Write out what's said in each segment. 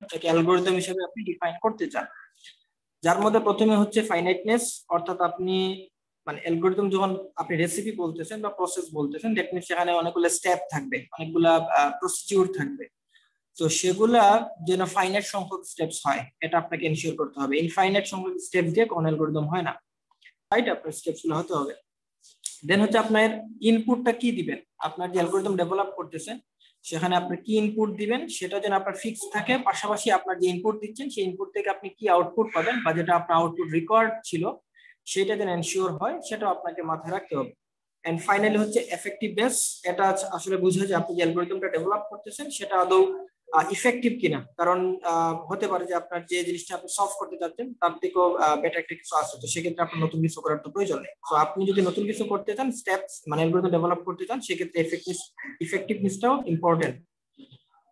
এটাকে অ্যালগরিদম হিসেবে আপনি ডিফাইন করতে চান, যার মধ্যে প্রথমে হচ্ছে ফাইনাইটনেস, অর্থাৎ আপনি মানে অ্যালগরিদম যখন আপনি রেসিপি বলতেছেন বা প্রসেস বলতেছেন, দ্যাট মিনস সেখানে অনেকগুলো স্টেপ থাকবে, অনেকগুলা প্রসিডিউর থাকবে। তো সেগুলা যেন ফাইনাইট সংখ্যক স্টেপস হয়, এটা আপনাকে এনশিওর করতে হবে। ইনফাইনাইট সংখ্যক স্টেপ দিয়ে কোন অ্যালগরিদম হয় না, রাইট? আপনার স্টেপস গুলো হতে হবে। দেন হচ্ছে আপনার ইনপুটটা কি দিবেন, আপনার যে অ্যালগরিদম ডেভেলপ করতেছেন সেখানে আপনি কি ইনপুট দিবেন সেটা যেন আপনার ফিক্স থাকে, পাশাপাশি আপনার যে ইনপুট দিচ্ছেন সেই ইনপুট থেকে আপনি কি আউটপুট পাবেন বা যেটা আপনার আউটপুট রিকোয়ার্ড ছিল সেটা যেন এনশিওর হয়, সেটা আপনাকে মাথায় রাখতে হবে। এন্ড ফাইনালি হচ্ছে এফেক্টিভনেস, এটা আসলে বোঝা যায় আপনি যে অ্যালগরিদমটা ডেভেলপ করতেছেন সেটা আদৌ ইফেক্টিভ কিনা, কারণ হতে পারে যে আপনার যে জিনিসটা আপনি সলভ করতে চাচ্ছেন তার থেকেও বেটার একটা কিছু আছে, তো সেক্ষেত্রে আপনার নতুন কিছু করার তো প্রয়োজন নেই। তো আপনি যদি নতুন কিছু করতে চান, স্টেপস মানে অ্যালগরিদম ডেভেলপ করতে চান, সেক্ষেত্রে ইফেক্টিভনেসটাও ইম্পর্টেন্ট।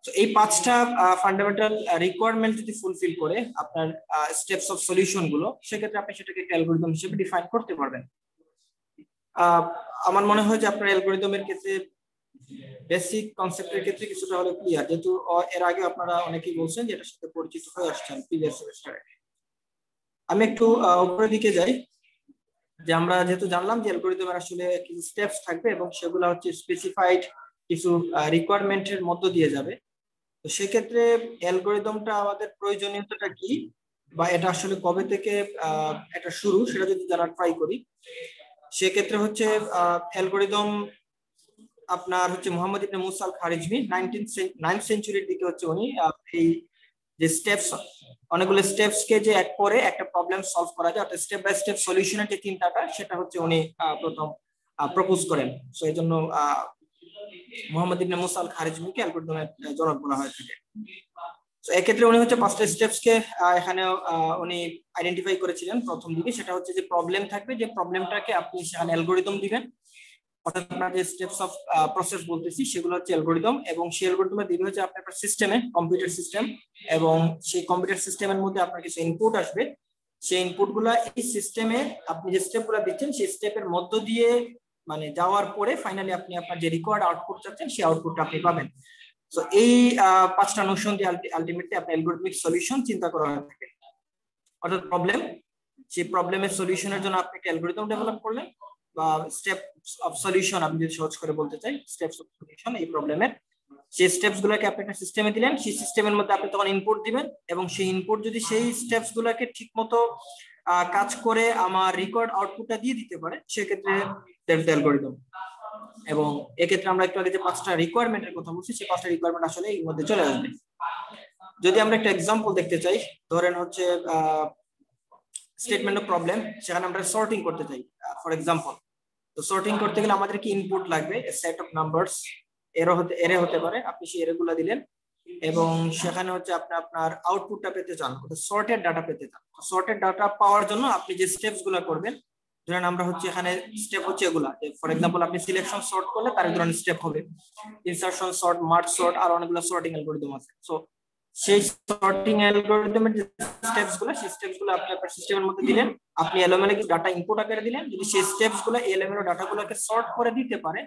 তো এই পাঁচটা ফান্ডামেন্টাল রিকোয়ারমেন্ট যদি ফুলফিল করে আপনার স্টেপস অফ সলিউশন গুলো, সেক্ষেত্রে আপনি সেটাকে অ্যালগরিদম হিসেবে ডিফাইন করতে পারবেন। আমার মনে হয় যে আপনার অ্যালগরিদমের ক্ষেত্রে বেসিক কনসেপ্টের ক্ষেত্রে কিছুটা হলে ক্লিয়ার, যেহেতু এর আগে আপনারা অনেকেই বলছেন যে এটার সাথে পরিচিত হয়ে আসছেন প্রিভিয়াস সেমিস্টারে। আমি একটু উপরের দিকে যাই, যে আমরা যেহেতু জানলাম যে অ্যালগরিদমের আসলে কিছু স্টেপস থাকবে এবং সেগুলো হচ্ছে স্পেসিফাইড কিছু রিকোয়ারমেন্টের মধ্য দিয়ে যাবে। তো সেক্ষেত্রে অ্যালগরিদমটা আমাদের প্রয়োজনীয়তাটা কি বা এটা আসলে কবে থেকে এটা শুরু সেটা যদি জানার ট্রাই করি, সেক্ষেত্রে হচ্ছে অ্যালগরিদম আপনার হচ্ছে মোহাম্মদ ইবনে মুসা আল খারিজমি 9th সেঞ্চুরির দিকে হচ্ছে উনি এই যে স্টেপস, অনেকগুলো স্টেপস কে যে এক করে একটা প্রবলেম সলভ করা যায়, অর্থাৎ স্টেপ বাই স্টেপ সলিউশনের যে চিন্তাটা সেটা হচ্ছে উনি প্রথম প্রপোজ করেন। সো এই জন্য মোহাম্মদ ইবনে মুসা আল খারিজমিকে অ্যালগরিদমের জনক বলা হয়ে থাকে। তো এক্ষেত্রে উনি হচ্ছে পাঁচটা স্টেপস কে এখানে উনি আইডেন্টিফাই করেছিলেন প্রথম দিকে। সেটা হচ্ছে যে প্রবলেম থাকবে, যে প্রবলেমটাকে আপনি সেখানে অ্যালগরিদম দিবেন, অর্থাৎ আমরা যে স্টেপস অফ প্রসেস বলতেছি সেগুলো হচ্ছে অ্যালগরিদম, এবং সেই অ্যালগরিদমে দিবে হচ্ছে আপনার সিস্টেমে, কম্পিউটার সিস্টেম, এবং সেই কম্পিউটার সিস্টেমের মধ্যে আপনার কিছু ইনপুট আসবে। সেই ইনপুটগুলো এই সিস্টেমে আপনি যে স্টেপগুলো দিচ্ছেন সেই স্টেপের মধ্য দিয়ে মানে যাওয়ার পরে ফাইনালি আপনি আপনার যে রিকোয়ার্ড আউটপুট চাচ্ছেন সেই আউটপুটটা আপনি পাবেন। তো এই পাঁচটা নোশন দিয়ে আলটিমেটলি আপনার অ্যালগরিদমিক সলিউশন চিন্তা করা হয়ে থাকে। অর্থাৎ প্রবলেম, সেই প্রবলেমের সলিউশনের জন্য আপনি একটা অ্যালগরিদম ডেভেলপ করলেন, বা স্টেপস অফ সলিউশন আমি যদি সহজ করে বলতে চাই, স্টেপস অফ সলিউশন এই প্রবলেমের, সেই স্টেপস গুলোকে আপনি একটা সিস্টেমে দিলেন, সেই সিস্টেমের মধ্যে আপনি তখন ইনপুট দিবেন, এবং সেই ইনপুট যদি সেই স্টেপস গুলোকে ঠিকমতো কাজ করে আমার রিকোয়ার্ড আউটপুটটা দিয়ে দিতে পারে, সেক্ষেত্রে দ্যাটস দ্য অ্যালগরিদম। এবং এক্ষেত্রে আমরা একটু আগে যে পাঁচটা রিকোয়ারমেন্টের কথা বলছি, সেই পাঁচটা রিকোয়ারমেন্ট আসলে এর মধ্যে চলে আসবে। যদি আমরা একটা এক্সাম্পল দেখতে চাই, ধরেন হচ্ছে স্টেটমেন্ট অফ প্রবলেম, সেখানে আমরা সর্টিং করতে চাই ফর এক্সাম্পল। তো সর্টিং করতে গেলে আমাদের কি ইনপুট লাগবে, সেট অফ নাম্বারস, এরে হতে পারে, আপনি সেই এরে গুলা দিলেন, এবং সেখানে হচ্ছে আপনি আপনার আউটপুটটা পেতে চান, সর্টেড ডাটা পেতে চান। সর্টেড ডাটা পাওয়ার জন্য আপনি যে স্টেপস গুলা করবেন, ধরেন আমরা হচ্ছে এখানে স্টেপ হচ্ছে এগুলা, ফর এক্সাম্পল আপনি সিলেকশন সর্ট করলে তার এক ধরনের স্টেপ হবে, ইনসারশন সর্ট, মার্জ সর্ট, আর অনেকগুলো সর্টিং অ্যালগরিদম আছে। সো সেই সর্টিং অ্যালগরিদমের যে স্টেপস গুলো, সেই স্টেপস গুলো আপনি আপনার সিস্টেমের মধ্যে দিলেন, আপনি এলোমেলো কিছু ডাটা ইনপুট আকারে দিলেন, যদি সেই স্টেপস গুলো এলোমেলো ডাটাগুলোকে সর্ট করে দিতে পারে,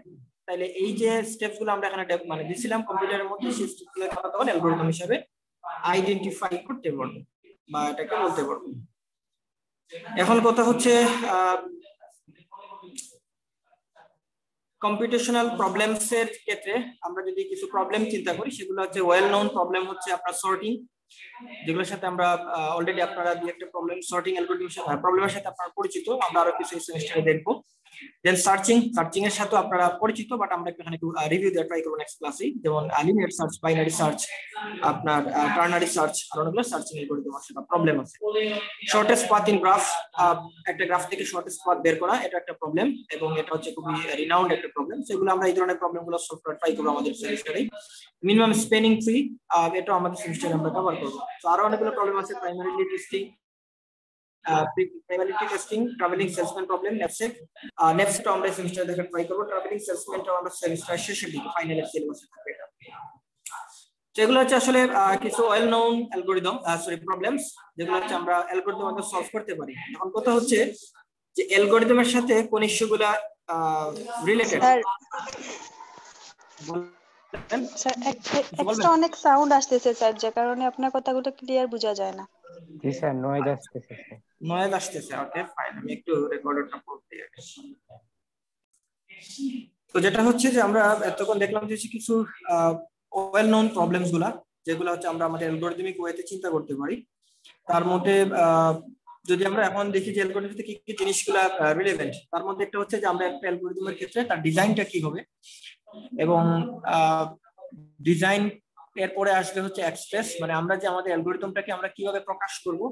তাহলে এই যে স্টেপস গুলো আমরা এখানে মানে দিছিলাম কম্পিউটারের মধ্যে, সেই স্টেপস গুলোকে আমরা তখন অ্যালগরিদম হিসেবে আইডেন্টিফাই করতে পারবো বা এটাকে বলতে পারবো। এখন কথা হচ্ছে কম্পিউটেশনাল প্রবলেমস এর ক্ষেত্রে আমরা যদি কিছু প্রবলেম চিন্তা করি, সেগুলো হচ্ছে ওয়েল নোন প্রবলেম হচ্ছে আপনার সর্টিং, যেগুলোর সাথে আমরা অলরেডি আপনারা দুই একটা প্রবলেম সর্টিং অ্যালগরিদম প্রবলেমের সাথে আপনারা পরিচিত, আমরা আরো কিছু সেমিস্টারে দেখবো। দেন সার্চিং এর সাথে আপনারা পরিচিত, বাট আমরা এখানে একটু রিভিউ দেওয়ার ট্রাই করব নেক্সট ক্লাসে, যেমন লিনিয়ার সার্চ, বাইনারি সার্চ, আপনার টার্নারি সার্চ, আর অনেকগুলো সার্চিং অ্যালগরিদম আছে বা প্রবলেম আছে। শর্টেস্ট পাথ ইন গ্রাফ, একটা গ্রাফ থেকে শর্টেস্ট পাথ বের করা, এটা একটা প্রবলেম, এবং এটা হচ্ছে খুবই রিনাউন্ড একটা প্রবলেম। সেগুলো আমরা এই ধরনের প্রবলেমগুলো সলভ করার ট্রাই করব আমাদের সেমিস্টারে। মিনিমাম স্প্যানিং ট্রি, এটা আমাদের সেমিস্টারে আমরা কভার করব। তো আরো অনেকগুলো প্রবলেম আছে, primality testing, primality testing, travelling salesman problem, knapsack. Knapsack আমরা সেমিস্টারে দেখার ট্রাই করব। ট্রাভেলিং সেলসম্যানটা আমরা সেমিস্টার শেষের দিকে ফাইনালের সিলেবাসে থাকবে এটা। যেগুলো হচ্ছে আসলে কিছু ওয়েল নোন অ্যালগরিদম, প্রবলেমস, যেগুলো হচ্ছে আমরা অ্যালগরিদম মধ্যে সলভ করতে পারি। এখন কথা হচ্ছে যে অ্যালগরিদমের সাথে কোন ইস্যুগুলা রিলেটেড। স্যার এক্সট্রা অনেক সাউন্ড আসতেছে স্যার, যে কারণে আপনার কথাগুলো ক্লিয়ার বোঝা যায় না। জি স্যার, নয়েজ আসতেছে স্যার। নয়েজ আসতেছে, ওকে ফাইন, আমি একটু রেকর্ডারটা পড়তে যাচ্ছি। তো যেটা হচ্ছে যে আমরা এতক্ষণ দেখলাম যে কিছু ওয়েল নোন প্রবলেমস গুলা, যেগুলো হচ্ছে আমরা আমাদের অ্যালগরিদমিক ওয়েতে চিন্তা করতে পারি। তার মধ্যে যদি আমরা এখন দেখি যে অ্যালগরিদমে কি কি জিনিসগুলা রিলেভেন্ট, তার মধ্যে একটা হচ্ছে যে আমরা একটা অ্যালগরিদমের ক্ষেত্রে তার ডিজাইনটা কি হবে, এবং ডিজাইন এরপরে আসবে হচ্ছে এক্সপ্রেস, মানে আমরা যে আমাদের অ্যালগরিদমটাকে আমরা কিভাবে প্রকাশ করব,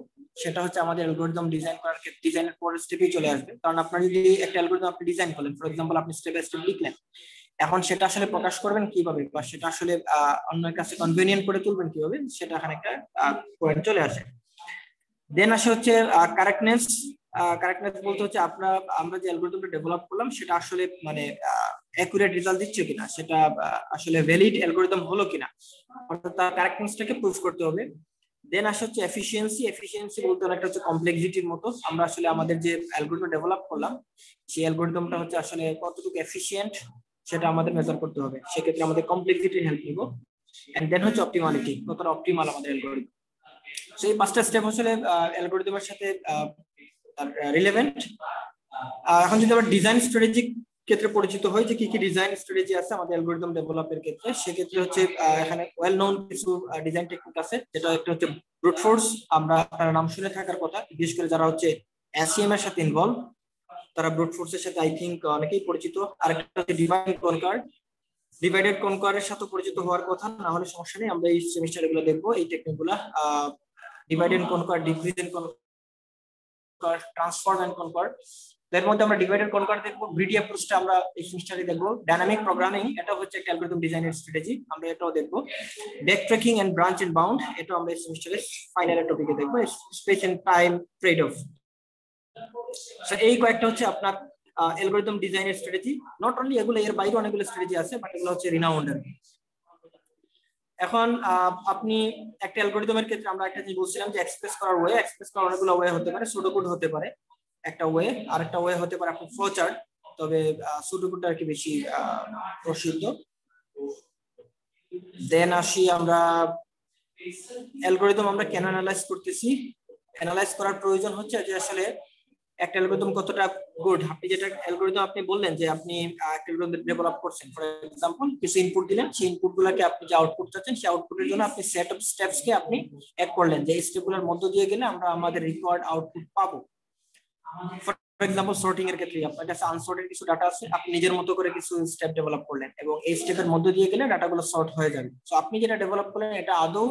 সেটা হচ্ছে আমাদের অ্যালগরিদম ডিজাইন করার ক্ষেত্রে ডিজাইনের পরের স্টেপেই চলে আসবে। কারণ আপনার যদি একটা অ্যালগরিদম আপনি ডিজাইন করলেন, ফর এক্সাম্পল আপনি স্টেপ বাই স্টেপ লিখলেন, এখন সেটা আসলে প্রকাশ করবেন কিভাবে, বা সেটা আসলে অন্যের কাছে কনভেনিয়েন্ট করে তুলবেন কিভাবে, সেটা এখানে একটা পয়েন্ট চলে আসে। দেন আসে হচ্ছে কারেক্টনেস। কারেক্টনেস বলতে হচ্ছে আমরা যে অ্যালগরিদমটা ডেভেলপ করলাম সেটা আসলে মানে অ্যাকুরেট রেজাল্ট দিচ্ছে কিনা, সেটা আসলে ভ্যালিড অ্যালগরিদম হলো কিনা, অর্থাৎ তার কারেক্টনেসটাকে প্রুফ করতে হবে। দেন আসে হচ্ছে এফিসিয়েন্সি। এফিসিয়েন্সি বলতে অনেকটা হচ্ছে কমপ্লেক্সিটির মতো, আমরা আসলে আমাদের যে অ্যালগরিদম ডেভেলপ করলাম সেই অ্যালগরিদমটা হচ্ছে আসলে কতটুকু এফিসিয়েন্ট সেটা আমাদের মেজার করতে হবে, সেক্ষেত্রে আমাদের কমপ্লেক্সিটির হেল্প নিব। এন্ড দেন হচ্ছে অপটিমালিটি, কতটা অপটিমাল আমাদের অ্যালগরিদম। সেই পাঁচটা স্টেপ আসলে অ্যালগরিদমের সাথে রিলেভেন্ট। এখন যদি আমরা ডিজাইন স্ট্র্যাটেজি ক্ষেত্রে পরিচিত হই যে কি কি ডিজাইন স্ট্র্যাটেজি আছে আমাদের অ্যালগরিদম ডেভেলপের ক্ষেত্রে, সেক্ষেত্রে হচ্ছে এখানে ওয়েল নোন কিছু ডিজাইন টেকনিক আছে, যেটা একটা হচ্ছে ব্রুট ফোর্স। আমরা আপনার নাম শুনে থাকার কথা, বিশেষ করে যারা হচ্ছে এসইএম এর সাথে ইনভলভ, তারা ব্রুট ফোর্সের সাথে আই থিঙ্ক অনেকেই পরিচিত। আরেকটা হচ্ছে ডিভাইড কনকার। ডিভাইডেড কনকারের সাথে পরিচিত হওয়ার কথা, না হলে সমস্যা নেই, আমরা এই সেমিস্টারে এগুলো দেখবো এই টেকনিকগুলো। Divide and conquer, decrease and conquer, transform and conquer. এর মধ্যে আমরা ডিভাইড এন্ড কনকার দেখবো। গ্রিডি অ্যাপ্রোচটা আমরা এই সেমিস্টারে দেখবো। ডাইনামিক প্রোগ্রামিং, এটা হচ্ছে একটা অ্যালগরিদম ডিজাইনের স্ট্র্যাটেজি, আমরা এটাও দেখবো। Backtracking and branch and bound, এটাও আমরা এই সেমিস্টারে ফাইনাল টপিকে দেখবো। Space and time trade off. So এই কয়েকটা হচ্ছে আপনার অ্যালগরিদম ডিজাইনের স্ট্র্যাটেজি। নট অনলি এগুলো, এর বাইরে অনেকগুলো স্ট্র্যাটেজি আছে, বাট এগুলো হচ্ছে রিনাউন্ড। এখন আপনি একটা অ্যালগরিদমের ক্ষেত্রে আমরা একটা জিনিস বলছিলাম যে এক্সপ্রেস করার ওয়ে, এক্সপ্রেস করার অনেকগুলো ওয়ে হতে পারে। সুডোকোড হতে পারে একটা ওয়ে, আর একটা ওয়ে হতে পারে আপনার ফ্লো চার্ট, তবে সুডোকোডটা আর কি বেশি প্রসিদ্ধ। দেন আসি আমরা অ্যালগরিদম আমরা কেন অ্যানালাইজ করতেছি। অ্যানালাইজ করার প্রয়োজন হচ্ছে যে আসলে একটা অ্যালগরিদম কতটা গুড। আপনি যেটা অ্যালগরিদম আপনি বললেন যে আপনি একটা অ্যালগরিদম ডেভেলপ করছেন, ফর এক্সাম্পল কিছু ইনপুট দিলেন, সেই ইনপুটগুলোকে আপনি যে আউটপুট চাচ্ছেন সেই আউটপুটের জন্য আপনি সেট অফ স্টেপস কে আপনি এক করলেন, যে এই স্টেপগুলোর মধ্য দিয়ে গেলে আমরা আমাদের রিকোয়ার্ড আউটপুট পাবো। ফর এক্সাম্পল সর্টিং এর ক্ষেত্রে আপনার কাছে আনসর্টেড কিছু ডাটা আছে, আপনি নিজের মতো করে কিছু স্টেপ ডেভেলপ করলেন এবং এই স্টেপের মধ্য দিয়ে গেলে ডাটাগুলো সর্ট হয়ে যাবে। তো আপনি যেটা ডেভেলপ করলেন এটা আদৌ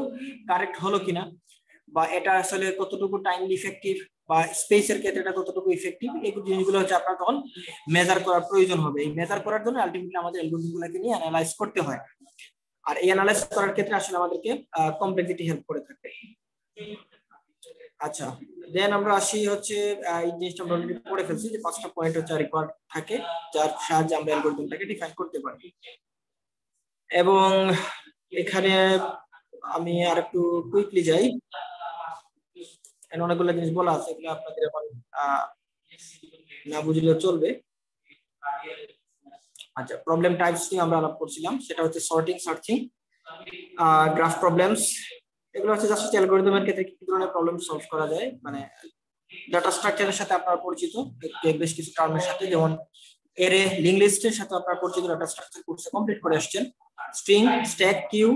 কারেক্ট হলো কিনা, বা এটা আসলে কতটুকু টাইম ইফেক্টিভ, বা স্পেসের ক্ষেত্রে এটা কতটুকু ইফেক্টিভ, এই জিনিসগুলো হচ্ছে আপনার তখন মেজার করার প্রয়োজন হবে। এই মেজার করার জন্য আলটিমেটলি আমাদের অ্যালগরিদমগুলোকে নিয়ে অ্যানালাইজ করতে হয়, আর এই অ্যানালাইজ করার ক্ষেত্রে আসলে আমাদেরকে কমপ্লেক্সিটি হেল্প করে থাকে। আচ্ছা, দেন আমরা আসি হচ্ছে এই জিনিসটা আমরা অলরেডি পড়ে ফেলছি যে পাঁচটা পয়েন্ট হচ্ছে রিকোয়ার্ড থাকে, যার সাহায্যে আমরা অ্যালগরিদমটাকে ডিফাইন করতে পারি। এবং এখানে আমি আর একটু কুইকলি যাই, অনেকগুলো জিনিস বলা আছে, এগুলো আপনাদের এখন না বুঝলেও চলবে। আচ্ছা, প্রবলেম টাইপস নিয়ে আমরা আলাপ করছিলাম, সেটা হচ্ছে সর্টিং, সার্চিং, গ্রাফ প্রবলেমস। এগুলো হচ্ছে জাস্ট অ্যালগরিদমের ক্ষেত্রে কি ধরনের প্রবলেম সলভ করা যায়, মানে ডাটা স্ট্রাকচারের সাথে আপনারা পরিচিত বেশ কিছু টার্মের সাথে, যেমন এরে, লিঙ্ক লিস্টের সাথে আপনারা পরিচিত, ডাটা স্ট্রাকচার কোর্সে কমপ্লিট করে আসছেন। String, stack, queue,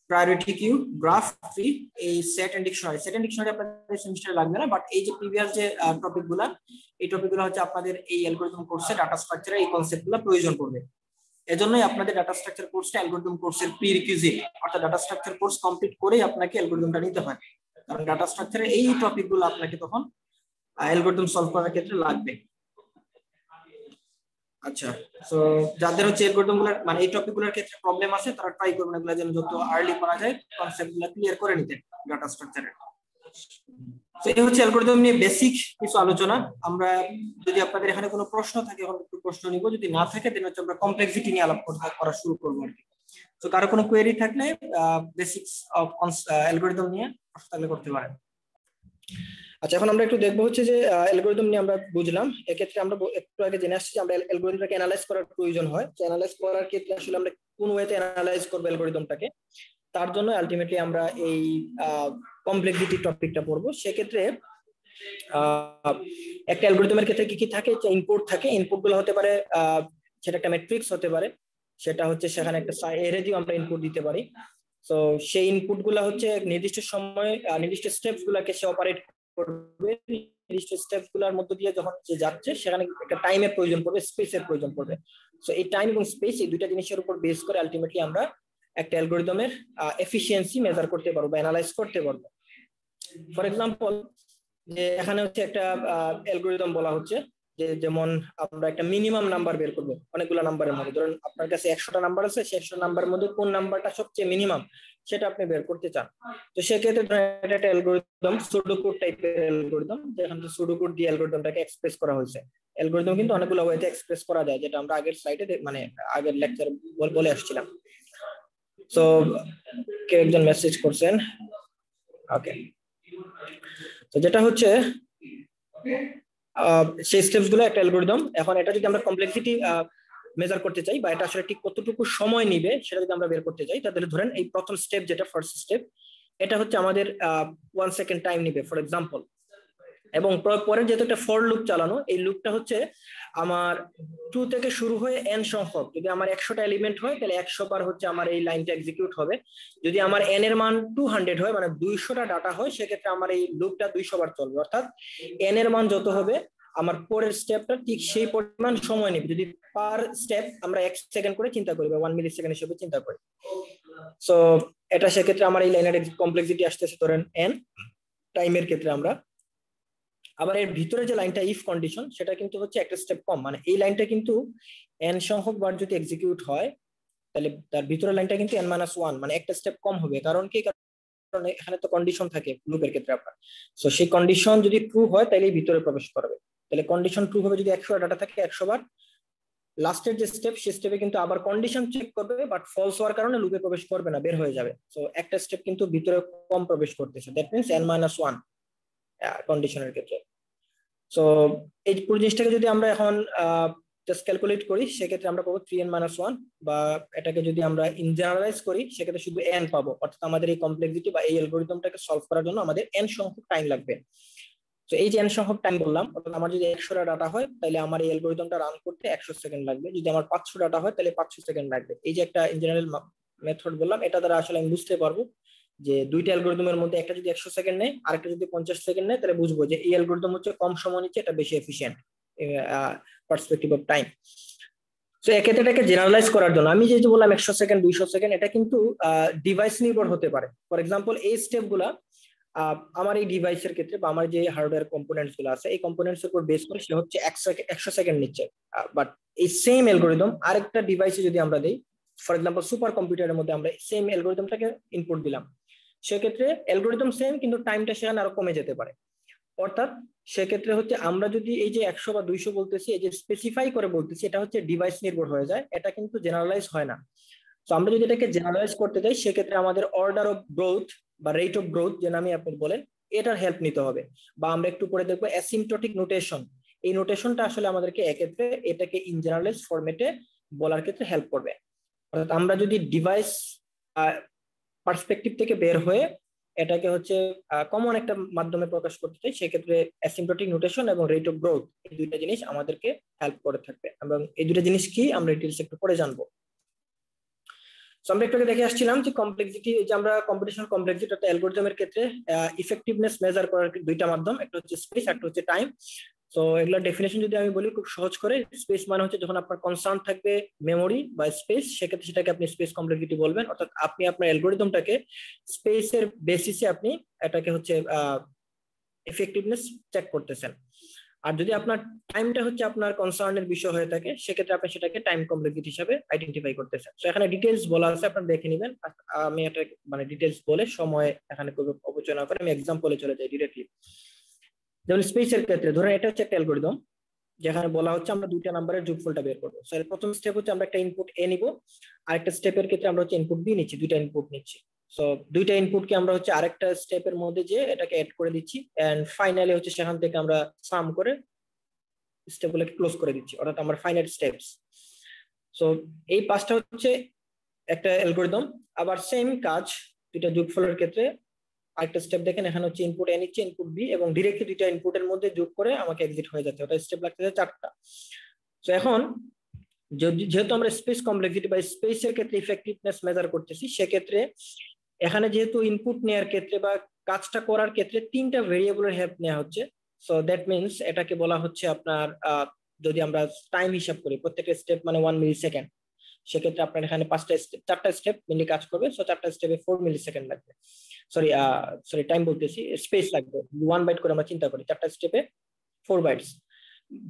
priority queue, graph, tree, এই set and dictionary. Set and dictionary আপনাদের সেমিস্টারে লাগবে না, বাট এই যে প্রিভিয়াস যে টপিকগুলো, এই টপিকগুলো হচ্ছে আপনাদের এই অ্যালগরিদম কোর্সে ডাটা স্ট্রাকচারে এই কনসেপ্টগুলো প্রয়োজন পড়বে। এজন্যই আপনাদের ডাটা স্ট্রাকচার কোর্সটা অ্যালগরিদম কোর্সের প্রিরিকুইজিট, অর্থাৎ ডাটা স্ট্রাকচার কোর্স কমপ্লিট করেই আপনাকে অ্যালগরিদমটা নিতে হয়, কারণ ডাটা স্ট্রাকচারের এই টপিকগুলো আপনাকে তখন অ্যালগরিদম সলভ করার ক্ষেত্রে লাগবে। আচ্ছা, তো যাদের হচ্ছে অ্যালগরিদমগুলোর মানে এই টপিকগুলোর ক্ষেত্রে প্রবলেম আছে, তারা ট্রাই করবেন এগুলো যেন যত আর্লি করা যায় কনসেপ্টগুলো ক্লিয়ার করে নিতে ডাটা স্ট্রাকচারের। তো এই হচ্ছে অ্যালগরিদম নিয়ে বেসিক কিছু আলোচনা। আমরা যদি আপনাদের এখানে কোনো প্রশ্ন থাকে এখন একটু প্রশ্ন নিব, যদি না থাকে দেন হচ্ছে আমরা কমপ্লেক্সিটি নিয়ে আলাপ করা শুরু করব আর কি। তো কারো কোনো কোয়েরি থাকলে বেসিক্স অফ অ্যালগরিদম নিয়ে প্রশ্ন তাহলে করতে পারেন। আচ্ছা, এখন আমরা একটু দেখবো হচ্ছে যে অ্যালগরিদম নিয়ে আমরা বুঝলাম, এক্ষেত্রে আমরা একটু আগে জেনে আসছি যে আমরা অ্যালগরিদমটাকে অ্যানালাইজ করার প্রয়োজন হয়। অ্যানালাইজ করার ক্ষেত্রে আসলে আমরা কোন ওয়েতে অ্যানালাইজ করবে অ্যালগরিদমটাকে, তার জন্য আলটিমেটলি আমরা এই কমপ্লেক্সিটি টপিকটা পড়বো। সেক্ষেত্রে একটা অ্যালগরিদমের ক্ষেত্রে কি কি থাকে, যে ইনপুট থাকে, ইনপুট গুলো হতে পারে সেটা একটা ম্যাট্রিক্স হতে পারে, সেটা হচ্ছে সেখানে একটা অ্যারে দিয়ে আমরা ইনপুট দিতে পারি। তো সেই ইনপুট গুলা হচ্ছে নির্দিষ্ট সময় নির্দিষ্ট স্টেপস গুলাকে সে অপারেট করবে, নির্দিষ্ট স্টেপস গুলার মধ্য দিয়ে যখন সে যাচ্ছে সেখানে একটা টাইমের প্রয়োজন পড়বে, স্পেসের প্রয়োজন পড়বে। তো এই টাইম এবং স্পেস এই দুইটা জিনিসের উপর বেস করে আলটিমেটলি আমরা একটা অ্যালগরিদমের এফিসিয়েন্সি মেজার করতে পারবো বা অ্যানালাইজ করতে পারবো। ফর এক্সাম্পল, যে এখানে হচ্ছে একটা অ্যালগরিদম বলা হচ্ছে যে যেমন আমরা একটা মিনিমাম নাম্বার বের করবো অনেকগুলো নাম্বারের মধ্যে, ধরুন আপনার কাছে 100টা নাম্বার আছে, সেই 100 নাম্বারের মধ্যে কোন নাম্বারটা সবচেয়ে মিনিমাম সেটা আপনি বের করতে চান। তো সেক্ষেত্রে এটা একটা অ্যালগরিদম, সুডোকোড টাইপের অ্যালগরিদম, যেখানে সুডোকোড দিয়ে অ্যালগরিদমটাকে এক্সপ্রেস করা হয়েছে। অ্যালগরিদম কিন্তু অনেকগুলো ওয়েতে এক্সপ্রেস করা যায়, যেটা আমরা আগের স্লাইডে মানে আগের লেকচারে বলে আসছিলাম। তো কেউ একজন মেসেজ করছেন, ওকে। তো যেটা হচ্ছে সেই স্টেপস গুলো একটা অ্যালগরিদম। এখন এটা যদি আমরা কমপ্লেক্সিটি মেজার করতে চাই বা এটা আসলে ঠিক কতটুকু সময় নিবে সেটা যদি আমরা বের করতে চাই, তাহলে ধরেন এই প্রথম স্টেপ যেটা ফার্স্ট স্টেপ, এটা হচ্ছে আমাদের 1 সেকেন্ড টাইম নিবে ফর এক্সাম্পল। এবং পরে যেহেতু একটা ফর লুপ চালানো, এই লুপটা হচ্ছে আমার 2 থেকে শুরু হয়ে n সংখ্যক, যদি আমার 100টা এলিমেন্ট হয় তাহলে 100 বার হচ্ছে আমার এই লাইনটা এক্সিকিউট হবে। যদি আমার n এর মান 200 হয়, মানে 200টা ডাটা হয়, সেক্ষেত্রে আমার এই লুপটা 200 বার চলবে। অর্থাৎ n এর মান যত হবে আমার পরের স্টেপটা ঠিক সেই পরিমাণ সময় নেবে, যদি পার স্টেপ আমরা 1 সেকেন্ড করে চিন্তা করি বা 1 মিলি সেকেন্ড হিসেবে চিন্তা করি। সো এটা সেক্ষেত্রে আমার এই লাইনের কমপ্লেক্সিটি আসতেছে ধরেন n টাইমের ক্ষেত্রে আমরা। আবার এর ভিতরে যে লাইনটা ইফ কন্ডিশন, সেটা কিন্তু হচ্ছে একটা স্টেপ কম, মানে এই লাইনটা কিন্তু n সংখ্যক বার যদি এক্সিকিউট হয় তাহলে তার ভিতরে লাইনটা কিন্তু n-1, মানে একটা স্টেপ কম হবে। কারণ কি, কারণ এখানে তো কন্ডিশন থাকে লুপের ক্ষেত্রে আপনার। সো সেই কন্ডিশন যদি ট্রু হয় তাহলে ভিতরে প্রবেশ করবে, তাহলে কন্ডিশন ট্রু হবে যদি 100 ডাটা থাকে 100 বার। লাস্টের যে স্টেপ, সেই স্টেপে কিন্তু আবার কন্ডিশন চেক করবে, বাট ফলস হওয়ার কারণে লুপে প্রবেশ করবে না, বের হয়ে যাবে। সো একটা স্টেপ কিন্তু ভিতরে কম প্রবেশ করতেছে, দ্যাট মিন্স n-1 কন্ডিশনের ক্ষেত্রে। সো এই পুরো জিনিসটাকে যদি আমরা এখন জাস্ট ক্যালকুলেট করি, সেক্ষেত্রে আমরা পাবো 3n-1, বা এটাকে যদি আমরা ইন জেনারেলাইজ করি সেক্ষেত্রে শুধু n পাবো। অর্থাৎ আমাদের এই কমপ্লেক্সিটি বা এই অ্যালগরিদমটাকে সলভ করার জন্য আমাদের n সংখ্যক টাইম লাগবে। তো এই যে n সংখ্যক টাইম বললাম, অর্থাৎ আমার যদি 100টা ডাটা হয় তাহলে আমার এই অ্যালগরিদমটা রান করতে 100 সেকেন্ড লাগবে। যদি আমার 500 ডাটা হয় তাহলে 500 সেকেন্ড লাগবে। এই যে একটা ইন জেনারেল মেথড বললাম, এটা দ্বারা আসলে আমি বুঝতে পারবো যে দুইটা অ্যালগরিদমের মধ্যে একটা যদি 100 সেকেন্ড নেয়, আরেকটা যদি 50 সেকেন্ড নেয়, তাহলে বুঝবো যে এই অ্যালগরিদম হচ্ছে কম সময় নিচ্ছে, এটা বেশি এফিশিয়েন্ট পার্সপেক্টিভ অফ টাইম। তো এক্ষেত্রে এটাকে জেনারেলাইজ করার জন্য আমি যেহেতু বললাম 100 সেকেন্ড 200 সেকেন্ড, এটা কিন্তু ডিভাইস নির্ভর হতে পারে। ফর এক্সাম্পল, এই স্টেপ গুলা আমার এই ডিভাইসের ক্ষেত্রে বা আমার যে হার্ডওয়্যার কম্পোনেন্টস গুলো আছে, এই কম্পোনেন্টস এর উপর বেস করে সে হচ্ছে 100 সেকেন্ড নিচ্ছে। বাট এই সেম অ্যালগরিদম আরেকটা ডিভাইসে যদি আমরা দেই, ফর এক্সাম্পল সুপার কম্পিউটারের মধ্যে আমরা সেম অ্যালগরিদমটাকে ইনপুট দিলাম, সেক্ষেত্রে অ্যালগরিদম সেম কিন্তু টাইমটা সেখানে আরো কমে যেতে পারে। অর্থাৎ সেক্ষেত্রে হচ্ছে আমরা যদি এই যে 100 বা 200 বলতেছি, এই যে স্পেসিফাই করে বলতেছি, এটা হচ্ছে ডিভাইস নির্ভর হয়ে যায়, এটা কিন্তু জেনারেলাইজ হয় না। তো আমরা যদি এটাকে জেনারেলাইজ করতে চাই, সেক্ষেত্রে আমাদের অর্ডার অফ গ্রোথ বা রেট অফ গ্রোথ যে নামে আপনি বলেন, এটার হেল্প নিতে হবে। বা আমরা একটু পরে দেখবো অ্যাসিম্পটোটিক নোটেশন, এই নোটেশনটা আসলে আমাদেরকে এক্ষেত্রে এটাকে ইন জেনারেলাইজ ফরম্যাটে বলার ক্ষেত্রে হেল্প করবে। অর্থাৎ আমরা যদি ডিভাইস পার্সপেক্টিভ থেকে বের হয়ে এটাকে হচ্ছে কমন একটা মাধ্যমে প্রকাশ করতে চাই, সেক্ষেত্রে অ্যাসিম্পটোটিক নোটেশন এবং রেট অফ গ্রোথ, এই দুইটা জিনিস আমাদেরকে হেল্প করে থাকবে। এবং এই দুইটা জিনিস কি আমরা ডিটেইলস একটু পরে জানবো। আমরা একটু দেখে আসছিলাম যে কমপ্লেক্সিটি, যে আমরা কম্পিটিশনাল কমপ্লেক্সিটি একটা অ্যালগরিদমের ক্ষেত্রে ইফেক্টিভনেস মেজার করার দুইটা মাধ্যম, একটা হচ্ছে স্পেস, একটা হচ্ছে টাইম। তো এগুলোর ডেফিনেশন যদি আমি বলি খুব সহজ করে, স্পেস মানে হচ্ছে যখন আপনার কনসার্ন থাকবে মেমোরি বা স্পেস, সেক্ষেত্রে সেটাকে আপনি স্পেস কমপ্লেক্সিটি বলবেন। অর্থাৎ আপনি আপনার অ্যালগরিদমটাকে স্পেসের বেসিসে আপনি এটাকে হচ্ছে এফেক্টিভনেস চেক করতেছেন। আর যদি আপনার টাইমটা হচ্ছে আপনার কনসার্নের বিষয় হয়ে থাকে, সেক্ষেত্রে আপনি সেটাকে টাইম কমপ্লেক্সিটি হিসেবে আইডেন্টিফাই করতেছেন। তো এখানে ডিটেইলস বলা আছে, আপনারা দেখে নেবেন। আমি এটা মানে ডিটেইলস বলে সময় এখানে কোনো অপচয় না করে আমি এক্সাম্পলে চলে যাই ডিরেক্টলি। যেমন স্পেসের ক্ষেত্রে ধরেন এটা হচ্ছে একটা অ্যালগরিদম, যেখানে বলা হচ্ছে আমরা দুইটা নাম্বারের যোগফলটা বের করবো। সো প্রথম স্টেপ হচ্ছে আমরা একটা ইনপুট এ নিব, আরেকটা স্টেপের ক্ষেত্রে আমরা হচ্ছে ইনপুট বি নিচ্ছি, দুইটা ইনপুট নিচ্ছি। সো দুইটা ইনপুটকে আমরা হচ্ছে আরেকটা স্টেপের মধ্যে যে এটাকে অ্যাড করে দিচ্ছি, এন্ড ফাইনালি হচ্ছে সেখান থেকে আমরা সাম করে স্টেপগুলোকে ক্লোজ করে দিচ্ছি, অর্থাৎ আমার ফাইনাইট স্টেপস। সো এই পাঁচটা হচ্ছে একটা অ্যালগরিদম। আবার সেম কাজ দুইটা যোগফলের ক্ষেত্রে আরেকটা স্টেপ দেখেন, এখানে হচ্ছে ইনপুট এ নিচ্ছে, ইনপুট বি, এবং ডিরেক্টলি দুইটা ইনপুটের মধ্যে যোগ করে আমাকে এক্সিট হয়ে যাচ্ছে, ওটা স্টেপ লাগতেছে 4টা। তো এখন যেহেতু আমরা স্পেস কমপ্লেক্সিটি বা স্পেসের ক্ষেত্রে ইফেক্টিভনেস মেজার করতেছি, সেক্ষেত্রে এখানে যেহেতু ইনপুট নেওয়ার ক্ষেত্রে বা কাজটা করার ক্ষেত্রে 3টা ভেরিয়েবলের হেল্প নেওয়া হচ্ছে। সো দ্যাট মিনস এটাকে বলা হচ্ছে আপনার যদি আমরা টাইম হিসাব করি প্রত্যেকটা স্টেপ মানে 1 মিলি সেকেন্ড, সেক্ষেত্রে আপনার এখানে 4টা স্টেপ মিলি কাজ করবে। সো 4টা স্টেপে 4 মিলি সেকেন্ড লাগবে, সরি টাইম বলতেছি, স্পেস লাগবে 1 বাইট করে আমরা চিন্তা করি, 4টা স্টেপে 4 বাইটস।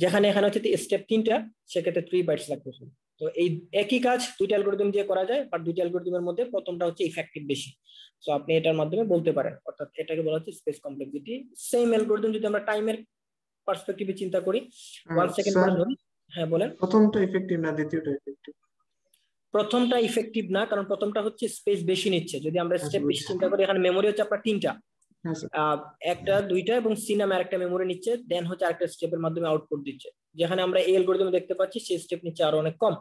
যেখানে এখানে হচ্ছে স্টেপ 3টা, সেক্ষেত্রে 3 বাইটস লাগবে। তো এই একই কাজ দুইটা অ্যালগরিদম দিয়ে করা যায়, বাট দুইটা অ্যালগরিদমের মধ্যে প্রথমটা হচ্ছে ইফেক্টিভ বেশি। সো আপনি এটার মাধ্যমে বলতে পারেন, অর্থাৎ এটাকে বলা হচ্ছে স্পেস কমপ্লেক্সিটি। সেম অ্যালগরিদম যদি আমরা টাইমের পার্সপেক্টিভে চিন্তা করি, 1 সেকেন্ড করে ধরি। হ্যাঁ বলেন। প্রথমটা ইফেক্টিভ না দ্বিতীয়টা ইফেক্টিভ? প্রথমটা ইফেক্টিভ না, কারণ প্রথমটা হচ্ছে স্পেস বেশি নিচ্ছে। যদি আমরা স্টেপ বেশি চিন্তা করি, এখানে মেমোরি হচ্ছে আপনার 3টা, একটা 2টা এবং সি নামে আরেকটা মেমোরি নিচ্ছে, দেন হচ্ছে আরেকটা স্টেপের মাধ্যমে আউটপুট দিচ্ছে। যেখানে আমরা এই অ্যালগরিদমে দেখতে পাচ্ছি সেই স্টেপ নিচ্ছে আরো অনেক কম,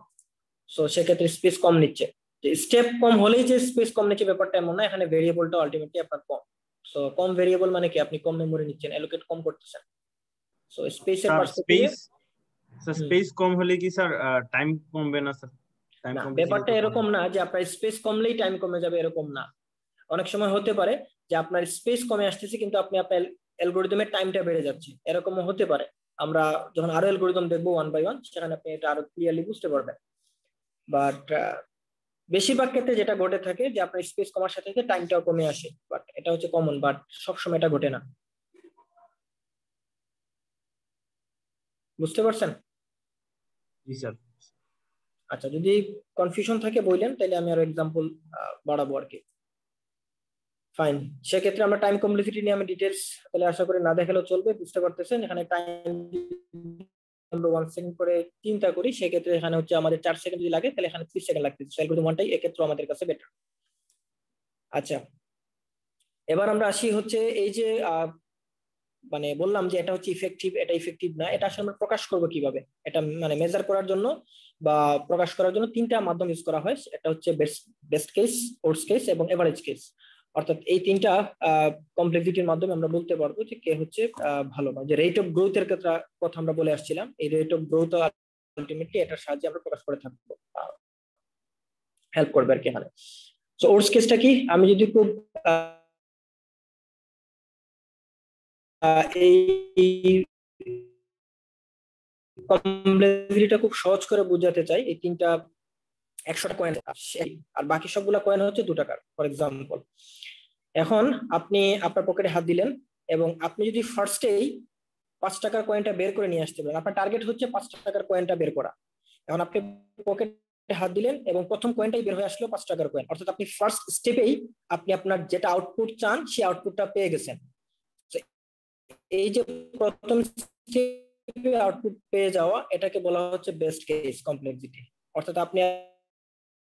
সো সেক্ষেত্রে স্পেস কম নিচ্ছে। স্টেপ কম হলেই যে স্পেস কম নিচ্ছে ব্যাপারটা এমন না, এখানে ভেরিয়েবলটা আলটিমেটলি আপনার কম। সো কম ভেরিয়েবল মানে কি, আপনি কম মেমোরি নিচ্ছেন, অ্যালোকেট কম করতেছেন। সো স্পেসের পার্সপেক্টিভে স্পেস কম হলে কি স্যার টাইম কমবে না স্যার? না, ব্যাপারটা এরকম না যে আপনার স্পেস কমলেই টাইম কমে যাবে, এরকম না। অনেক সময় হতে পারে যে আপনার স্পেস কমে আসতেছে কিন্তু আপনি আপনার অ্যালগরিদমের টাইমটা বেড়ে যাচ্ছে, এরকমও হতে পারে। আমরা যখন আরো অ্যালগরিদম দেখবো 1 বাই 1, সেখানে আপনি এটা আরো ক্লিয়ারলি বুঝতে পারবেন। বাট বেশিরভাগ ক্ষেত্রে যেটা ঘটে থাকে যে আপনার স্পেস কমার সাথে সাথে টাইমটাও কমে আসে, বাট এটা হচ্ছে কমন, বাট সবসময় এটা ঘটে না। বুঝতে পারছেন? জি স্যার। আচ্ছা, যদি কনফিউশন থাকে বললেন, তাহলে আমি আরো এক্সাম্পল বাড়াবো আর কি। ফাইন, সেক্ষেত্রে আমরা টাইম কমপ্লেক্সিটি নিয়ে আমি ডিটেলস তাহলে আশা করি না দেখালেও চলবে, বুঝতে পারতেছেন। এখানে টাইম আমরা 1 সেকেন্ড করে চিন্তা করি, সেক্ষেত্রে এখানে হচ্ছে আমাদের 4 সেকেন্ড যদি লাগে, তাহলে এখানে 3 সেকেন্ড লাগতেছে। অ্যালগরিদম ওয়ানটাই এক্ষেত্রে আমাদের কাছে বেটার। আচ্ছা, এবার আমরা আসি হচ্ছে এই যে মানে বললাম যে এটা হচ্ছে ইফেক্টিভ, এটা ইফেক্টিভ না, এটা আসলে আমরা প্রকাশ করব কিভাবে? এটা মানে মেজার করার জন্য বা প্রকাশ করার জন্য 3টা মাধ্যম ইউজ করা হয়। এটা হচ্ছে বেস্ট কেস, ওয়ার্স্ট কেস এবং এভারেজ কেস। অর্থাৎ এই 3টা কমপ্লেক্সিটির মাধ্যমে আমরা বলতে পারবো যে কে হচ্ছে ভালো। যে রেট অফ গ্রোথের কথা আমরা বলে আসছিলাম, এই রেট অফ গ্রোথ আলটিমেটলি এটার সাহায্যে আমরা প্রকাশ করে থাকবো, হেল্প করবে আর কি এখানে। সো ওয়ার্স্ট কেসটা কি? আমি যদি খুব এই কমপ্লেক্সিটিটা খুব সহজ করে বোঝাতে চাই, এই 3টা 100টা কয়েন আর বাকি সবগুলা কয়েন হচ্ছে 2 টাকার, ফর এক্সাম্পল। এখন আপনি আপনার পকেটে হাত দিলেন এবং আপনি যদি ফার্স্টেই 5 টাকার কয়েনটা বের করে নিয়ে আসতে পারেন, আপনার টার্গেট হচ্ছে 5 টাকার কয়েনটা বের করা। এখন আপনি পকেটে হাত দিলেন এবং প্রথম কয়েনটাই বের হয়ে আসলো 5 টাকার কয়েন, অর্থাৎ আপনি ফার্স্ট স্টেপেই আপনি আপনার যেটা আউটপুট চান সেই আউটপুটটা পেয়ে গেছেন। এই যে প্রথম স্টেপে আউটপুট পেয়ে যাওয়া, এটাকে বলা হচ্ছে বেস্ট কেস কমপ্লেক্সিটি। অর্থাৎ আপনি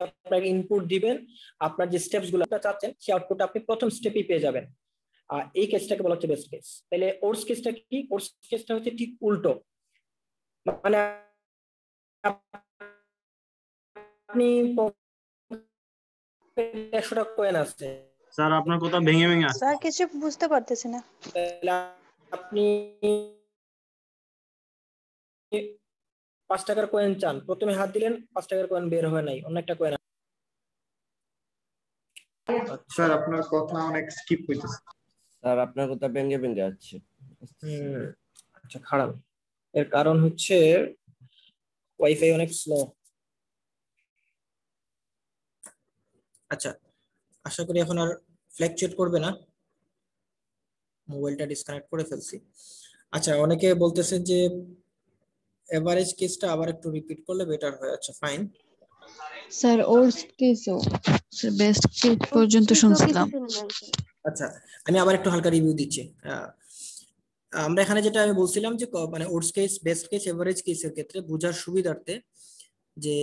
আপনার ইনপুট দিবেন, আপনার যে স্টেপস গুলো চাচ্ছেন সেই আউটপুট আপনি প্রথম স্টেপেই পেয়ে যাবেন। এই কেসটাকে বলা হচ্ছে বেস্ট কেস। তাহলে ওয়ার্স্ট কেসটা কি? ওয়ার্স্ট কেসটা হচ্ছে ঠিক উল্টো, মানে আপনি 100 টাকা কয়েন আছে স্যার, আপনার কথা ভেঙে ভেঙে আসছে স্যার, কিছু বুঝতে পারতেছি না। তাহলে আপনি 5 টাকার কয়েন চান, প্রথমে হাত দিলেন, 5 টাকার কয়েন বের হয় নাই, অন্য একটা কয়েন। স্যার আপনার কথা অনেক স্কিপ হইতেছে। স্যার, আপনার কথা ভেঙে ভেঙে যাচ্ছে। আচ্ছা, খারাপ। এর কারণ হচ্ছে ওয়াইফাই অনেক স্লো। আচ্ছা, আশা করি এখন আর ফ্ল্যাকচুয়েট করবে না, মোবাইলটা ডিসকানেক্ট করে ফেলছি। আচ্ছা, অনেকে বলতেছেন যে এভারেজ কেসটা আবার একটু রিপিট করলে বেটার হয়। আচ্ছা ফাইন স্যার, ওয়ার্স্ট কেসও স্যার বেস্ট কেস পর্যন্ত শুনছিলাম। আচ্ছা, আমি আবার একটু হালকা রিভিউ দিচ্ছি। আমরা এখানে যেটা আমি বলছিলাম যে মানে worst case, best case, average কেসের ক্ষেত্রে বোঝার সুবিধার্থে যে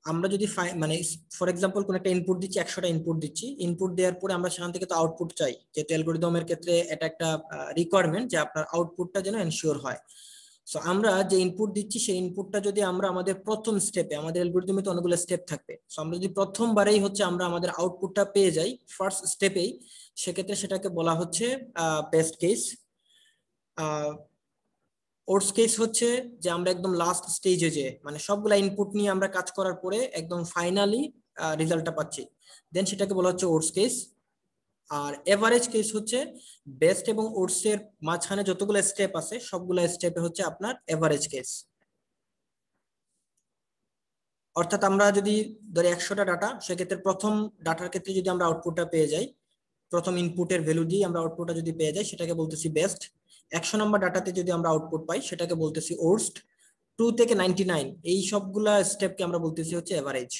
আমরা যদি মানে ফর এক্সাম্পল কোন একটা ইনপুট দিচ্ছি, 100টা ইনপুট দিচ্ছি, ইনপুট দেওয়ার পরে আমরা সেখান থেকে তো আউটপুট চাই, যেহেতু অ্যালগরিদমের ক্ষেত্রে এটা একটা রিকোয়ারমেন্ট যে আপনার আউটপুটটা যেন এনশিওর হয়। সো আমরা যে ইনপুট দিচ্ছি সেই ইনপুটটা যদি আমরা আমাদের প্রথম স্টেপে, আমাদের অ্যালগরিদমে তো অনেকগুলো স্টেপ থাকবে, সো আমরা যদি প্রথমবারেই হচ্ছে আমরা আমাদের আউটপুটটা পেয়ে যাই ফার্স্ট স্টেপেই, সেক্ষেত্রে সেটাকে বলা হচ্ছে বেস্ট কেস। ওর্স্ট কেস হচ্ছে যে আমরা একদম লাস্ট স্টেজে যে মানে সবগুলা ইনপুট নিয়ে আমরা কাজ করার পরে একদম ফাইনালি রেজাল্টটা পাচ্ছি, দেন সেটাকে বলা হচ্ছে ওর্স্ট কেস। আর এভারেজ কেস হচ্ছে বেস্ট এবং ওর্স্ট এর মাঝখানে যতগুলো স্টেপ আছে সবগুলো স্টেপে হচ্ছে আপনার এভারেজ কেস। অর্থাৎ আমরা যদি ধরি 100টা ডাটা, সেক্ষেত্রে প্রথম ডাটার ক্ষেত্রে যদি আমরা আউটপুটটা পেয়ে যাই, প্রথম ইনপুটের ভ্যালু দিয়ে আমরা আউটপুটটা যদি পেয়ে যাই সেটাকে বলতেছি বেস্ট। 100 নম্বর ডাটাতে যদি আমরা আউটপুট পাই সেটাকে বলতেছি ওর্স্ট। 2 থেকে 99 এই সবগুলা স্টেপকে আমরা বলতেছি হচ্ছে এভারেজ।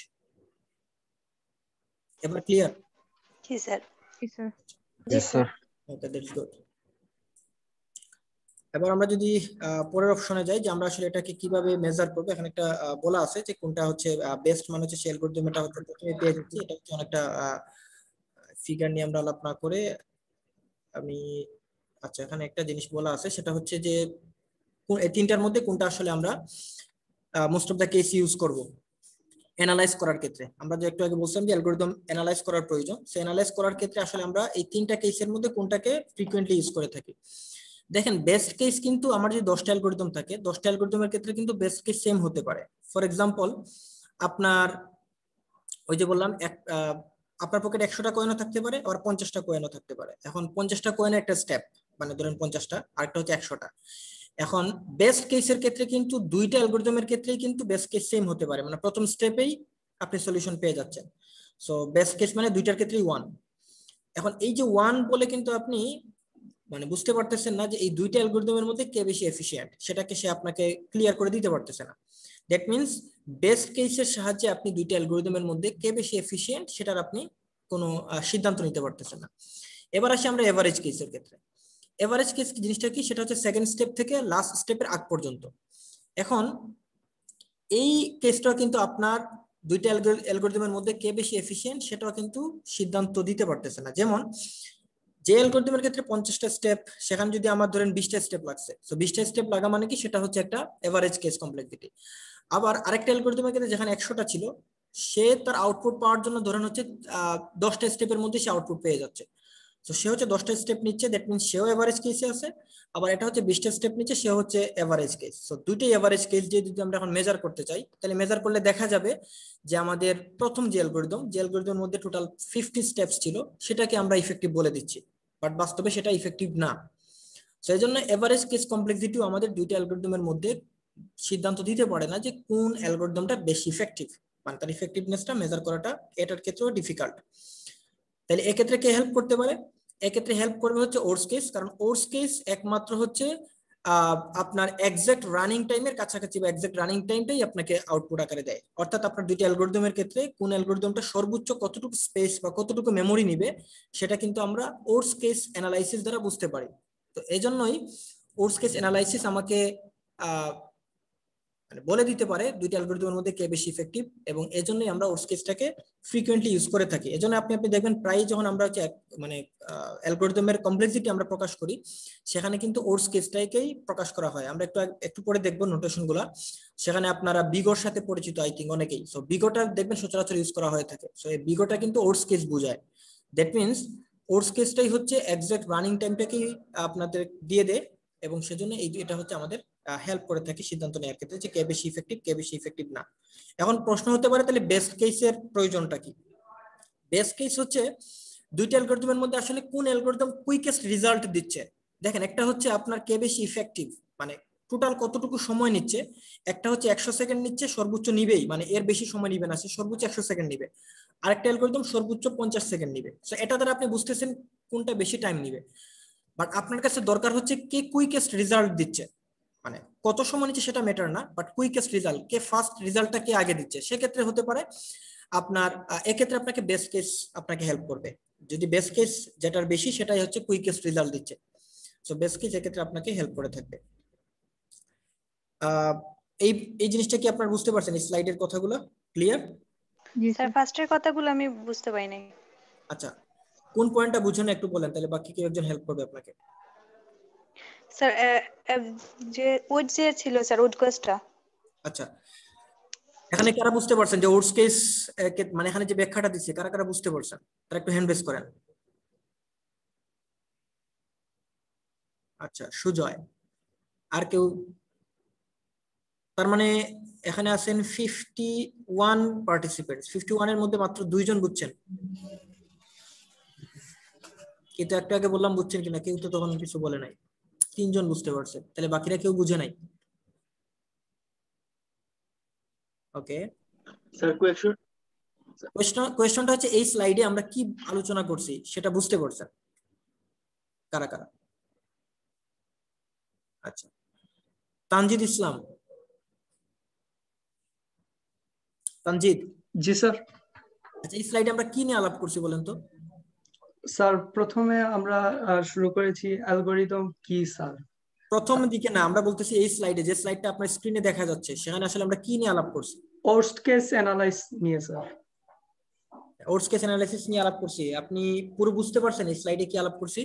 এবার clear? G sir. G sir. G sir. Okay, that's good. এবার আমরা যদি পরের অপশনে যাই যে আমরা আসলে এটাকে কিভাবে মেজার করব, এখানে একটা বলা আছে যে কোনটা হচ্ছে বেস্ট মানে হচ্ছে সেই অ্যালগরিদম, এটা হচ্ছে প্রথমে পেয়ে যাচ্ছি। এটা হচ্ছে অনেকটা ফিগার নিয়ে আমরা আলাপ না করে আমি, আচ্ছা এখানে একটা জিনিস বলা আছে, সেটা হচ্ছে যে এই তিনটার মধ্যে কোনটা আসলে আমরা most of the case use করব অ্যানালাইজ করার ক্ষেত্রে। আমরা যে একটু আগে বলছিলাম যে অ্যালগরিদম অ্যানালাইজ করার প্রয়োজন, সেই অ্যানালাইজ করার ক্ষেত্রে আসলে আমরা এই তিনটা কেসের মধ্যে কোনটাকে ফ্রিকোয়েন্টলি ইউজ করে থাকি। দেখেন বেস্ট কেস কিন্তু আমার যদি 10টা অ্যালগরিদম থাকে, 10টা অ্যালগরিদমের ক্ষেত্রে কিন্তু বেস্ট কেস সেম হতে পারে। ফর এক্সাম্পল, আপনার ওই যে বললাম আপনার পকেটে 100টা কয়েনও থাকতে পারে, আবার 50টা কয়েনও থাকতে পারে। এখন 50টা কয়েনের একটা স্টেপ, মানে ধরেন 50টা, আরেকটা হচ্ছে 100টা। এখন বেস্ট কেসের ক্ষেত্রে কিন্তু দুইটা অ্যালগরিদমের ক্ষেত্রেই কিন্তু বেস্ট কেস সেম হতে পারে, মানে প্রথম স্টেপেই আপনি সলিউশন পেয়ে যাচ্ছেন। সো বেস্ট কেস মানে দুইটার ক্ষেত্রেই 1। এখন এই যে 1 বলে কিন্তু আপনি মানে বুঝতে পারতেছেন না যে এই দুইটা অ্যালগরিদমের মধ্যে কে বেশি এফিশিয়েন্ট, সেটাকে সে আপনাকে ক্লিয়ার করে দিতে পারতেছে না। দ্যাট মিনস বেস্ট কেসের সাহায্যে আপনি দুইটা অ্যালগরিদমের মধ্যে কে বেশি এফিশিয়েন্ট সেটার আপনি কোনো সিদ্ধান্ত নিতে পারতেছেন না। এবার আসি আমরা এভারেজ কেসের ক্ষেত্রে। এভারেজ কেস জিনিসটা কি, সেটা হচ্ছে সেকেন্ড স্টেপ থেকে লাস্ট স্টেপের আগ পর্যন্ত। এখন এই কেসটা কিন্তু আপনার দুইটা অ্যালগরিদমের মধ্যে কে বেশি এফিশিয়েন্ট সেটাও কিন্তু সিদ্ধান্ত দিতে পারতেছে না। যেমন যে অ্যালগরিদমের ক্ষেত্রে 50টা স্টেপ, সেখানে যদি আমার ধরেন 20টা স্টেপ লাগছে, তো 20টা স্টেপ লাগা মানে কি, সেটা হচ্ছে একটা এভারেজ কেস কমপ্লেক্সিটি। আবার আরেকটা অ্যালগরিদমের ক্ষেত্রে যেখানে 100টা ছিল, সে তার আউটপুট পাওয়ার জন্য ধরেন হচ্ছে 10টা স্টেপের মধ্যে সে আউটপুট পেয়ে যাচ্ছে। তো সে হচ্ছে 10টা স্টেপ নিচ্ছে, দ্যাট মিনস সেও এভারেজ কেসে আছে। আবার এটা হচ্ছে 20টা স্টেপ নিচ্ছে, সে হচ্ছে এভারেজ কেস। সো দুইটাই এভারেজ কেস দিয়ে যদি আমরা এখন মেজার করতে চাই, তাহলে মেজার করলে দেখা যাবে যে আমাদের প্রথম যে অ্যালগরিদমের মধ্যে টোটাল 50 স্টেপস ছিল, সেটাকে আমরা ইফেক্টিভ বলে দিচ্ছি, বাট বাস্তবে সেটা ইফেক্টিভ না। সেই জন্য এভারেজ কেস কমপ্লেক্সিটিও আমাদের দুইটা অ্যালগরিদমের মধ্যে সিদ্ধান্ত দিতে পারে না যে কোন অ্যালগরিদমটা বেশি ইফেক্টিভ, মানে তার ইফেক্টিভনেসটা মেজার করাটা এটার ক্ষেত্রেও ডিফিকাল্ট। তাহলে এক্ষেত্রে কে হেল্প করতে পারে? এক্ষেত্রে হেল্প করবে হচ্ছে ওর্স্ট কেস, কারণ ওর্স্ট কেস একমাত্র হচ্ছে আপনার এক্সাক্ট রানিং টাইমের কাছাকাছি বা এক্সাক্ট রানিং টাইমটাই আপনাকে আউটপুট আকারে দেয়। অর্থাৎ আপনার দুইটা অ্যালগরিদমের ক্ষেত্রে কোন অ্যালগরিদমটা সর্বোচ্চ কতটুকু স্পেস বা কতটুকু মেমোরি নিবে সেটা কিন্তু আমরা ওর্স্ট কেস অ্যানালাইসিস দ্বারা বুঝতে পারি। তো এই জন্যই ওর্স্ট কেস অ্যানালাইসিস আমাকে মানে বলে দিতে পারে দুইটা অ্যালগরিদমের মধ্যে কে বেশি ইফেক্টিভ, এবং এজন্যই আমরা ওর্স্ট কেসটাকে ফ্রিকোয়েন্টলি ইউজ করে থাকি। এজন্য আপনি দেখবেন প্রায় যখন আমরা মানে অ্যালগরিদমের কমপ্লেক্সিটি আমরা প্রকাশ করি, সেখানে কিন্তু ওর্স্ট কেসটাকেই প্রকাশ করা হয়। আমরা একটু পরে দেখবো নোটেশনগুলো, সেখানে আপনারা বিগোর সাথে পরিচিত আই থিঙ্ক অনেকেই। সো বিগোটা দেখবেন সচরাচর ইউজ করা হয়ে থাকে। সো এই বিগোটা কিন্তু ওর্স্ট কেস বোঝায়। দ্যাট মিনস ওর্স্ট কেসটাই হচ্ছে এক্সাক্ট রানিং টাইমটাকেই আপনাদের দিয়ে দেয়, এবং সেজন্য এটা হচ্ছে আমাদের হেল্প করে থাকে সিদ্ধান্ত নেওয়ার ক্ষেত্রে যে কে বেশি ইফেক্টিভ কে বেশি ইফেক্টিভ না। এখন প্রশ্ন হতে পারে তাহলে বেস্ট কেসের প্রয়োজনটা কি? বেস্ট কেস হচ্ছে দুইটা অ্যালগরিদমের মধ্যে আসলে কোন অ্যালগরিদম কুইকেস্ট রেজাল্ট দিচ্ছে। দেখেন, একটা হচ্ছে আপনার কে বেশি ইফেক্টিভ, মানে টোটাল কতটুকু সময় নিচ্ছে। একটা হচ্ছে 100 সেকেন্ড নিচ্ছে, সর্বোচ্চ নিবেই, মানে এর বেশি সময় নিবে না, সে সর্বোচ্চ 100 সেকেন্ড নিবে। আরেকটা অ্যালগরিদম সর্বোচ্চ 50 সেকেন্ড নিবে। সো এটা দ্বারা আপনি বুঝতেছেন কোনটা বেশি টাইম নিবে। বাট আপনার কাছে দরকার হচ্ছে কে কুইকেস্ট রেজাল্ট দিচ্ছে, মানে কত সময় নিচ্ছে সেটা ম্যাটার না, but quickest result, K first রেজাল্টটা কে আগে দিচ্ছে। সেক্ষেত্রে হতে পারে আপনার এক্ষেত্রে আপনাকে বেস্ট কেস আপনাকে হেল্প করবে। যদি বেস্ট কেস যেটার বেশি সেটাই হচ্ছে কুইকেস্ট রেজাল্ট দিচ্ছে, সো বেস্ট কেস এক্ষেত্রে আপনাকে হেল্প করে থাকবে। এই এই জিনিসটা কি আপনারা বুঝতে পারছেন? স্লাইডের কথাগুলো ক্লিয়ার? জি স্যার স্যার। ফার্স্টের কথাগুলো আমি বুঝতে পারি নাই। আচ্ছা, কোন পয়েন্টটা বুঝুন একটু বলেন, তাহলে বাকি কেউ একজন হেল্প করবে আপনাকে। স্যার যে উড যে ছিল স্যার উড কোর্সটা। আচ্ছা, এখানে কারা বুঝতে পারছেন যে ওটস কেস মানে এখানে যে ব্যাখ্যাটা দিচ্ছে কারা কারা বুঝতে পারছেন? তারা একটু হ্যান্ড রেজ করেন। আচ্ছা, সুজয়। আর কেউ? তার মানে এখানে আছেন 51 পার্টিসিপেন্টস, 51 এর মধ্যে মাত্র 2 জন বুঝছেন। কিন্তু একটু আগে বললাম বুঝছেন কিনা, কেউ তো তখন কিছু বলে নাই। 3 জন বুঝতে পারছে, তাহলে বাকিরা কেউ বুঝে নাই। ওকে, স্যার কোয়েশ্চনটা হচ্ছে এই স্লাইডে আমরা কি আলোচনা করছি সেটা বুঝতে পারছেন কারা কারা? আচ্ছা, তানজিদ ইসলাম। তানজিদ, জি স্যার। আচ্ছা, এই স্লাইডে আমরা কি নিয়ে আলাপ করছি বলেন তো? স্যার প্রথমে আমরা শুরু করেছি অ্যালগরিদম কি স্যার। প্রথম দিকে না, আমরা বলতেছি এই স্লাইডে, যে স্লাইডটা আপনার স্ক্রিনে দেখা যাচ্ছে সেখানে আসলে আমরা কি নিয়ে আলাপ করছি? ওর্স্ট কেস অ্যানালাইজ নিয়ে স্যার। ওটস কেস অ্যানালাইসিস নিয়ে আলাপ করছি। আপনি পুরো বুঝতে পারছেন এই স্লাইডে কি আলাপ করছি?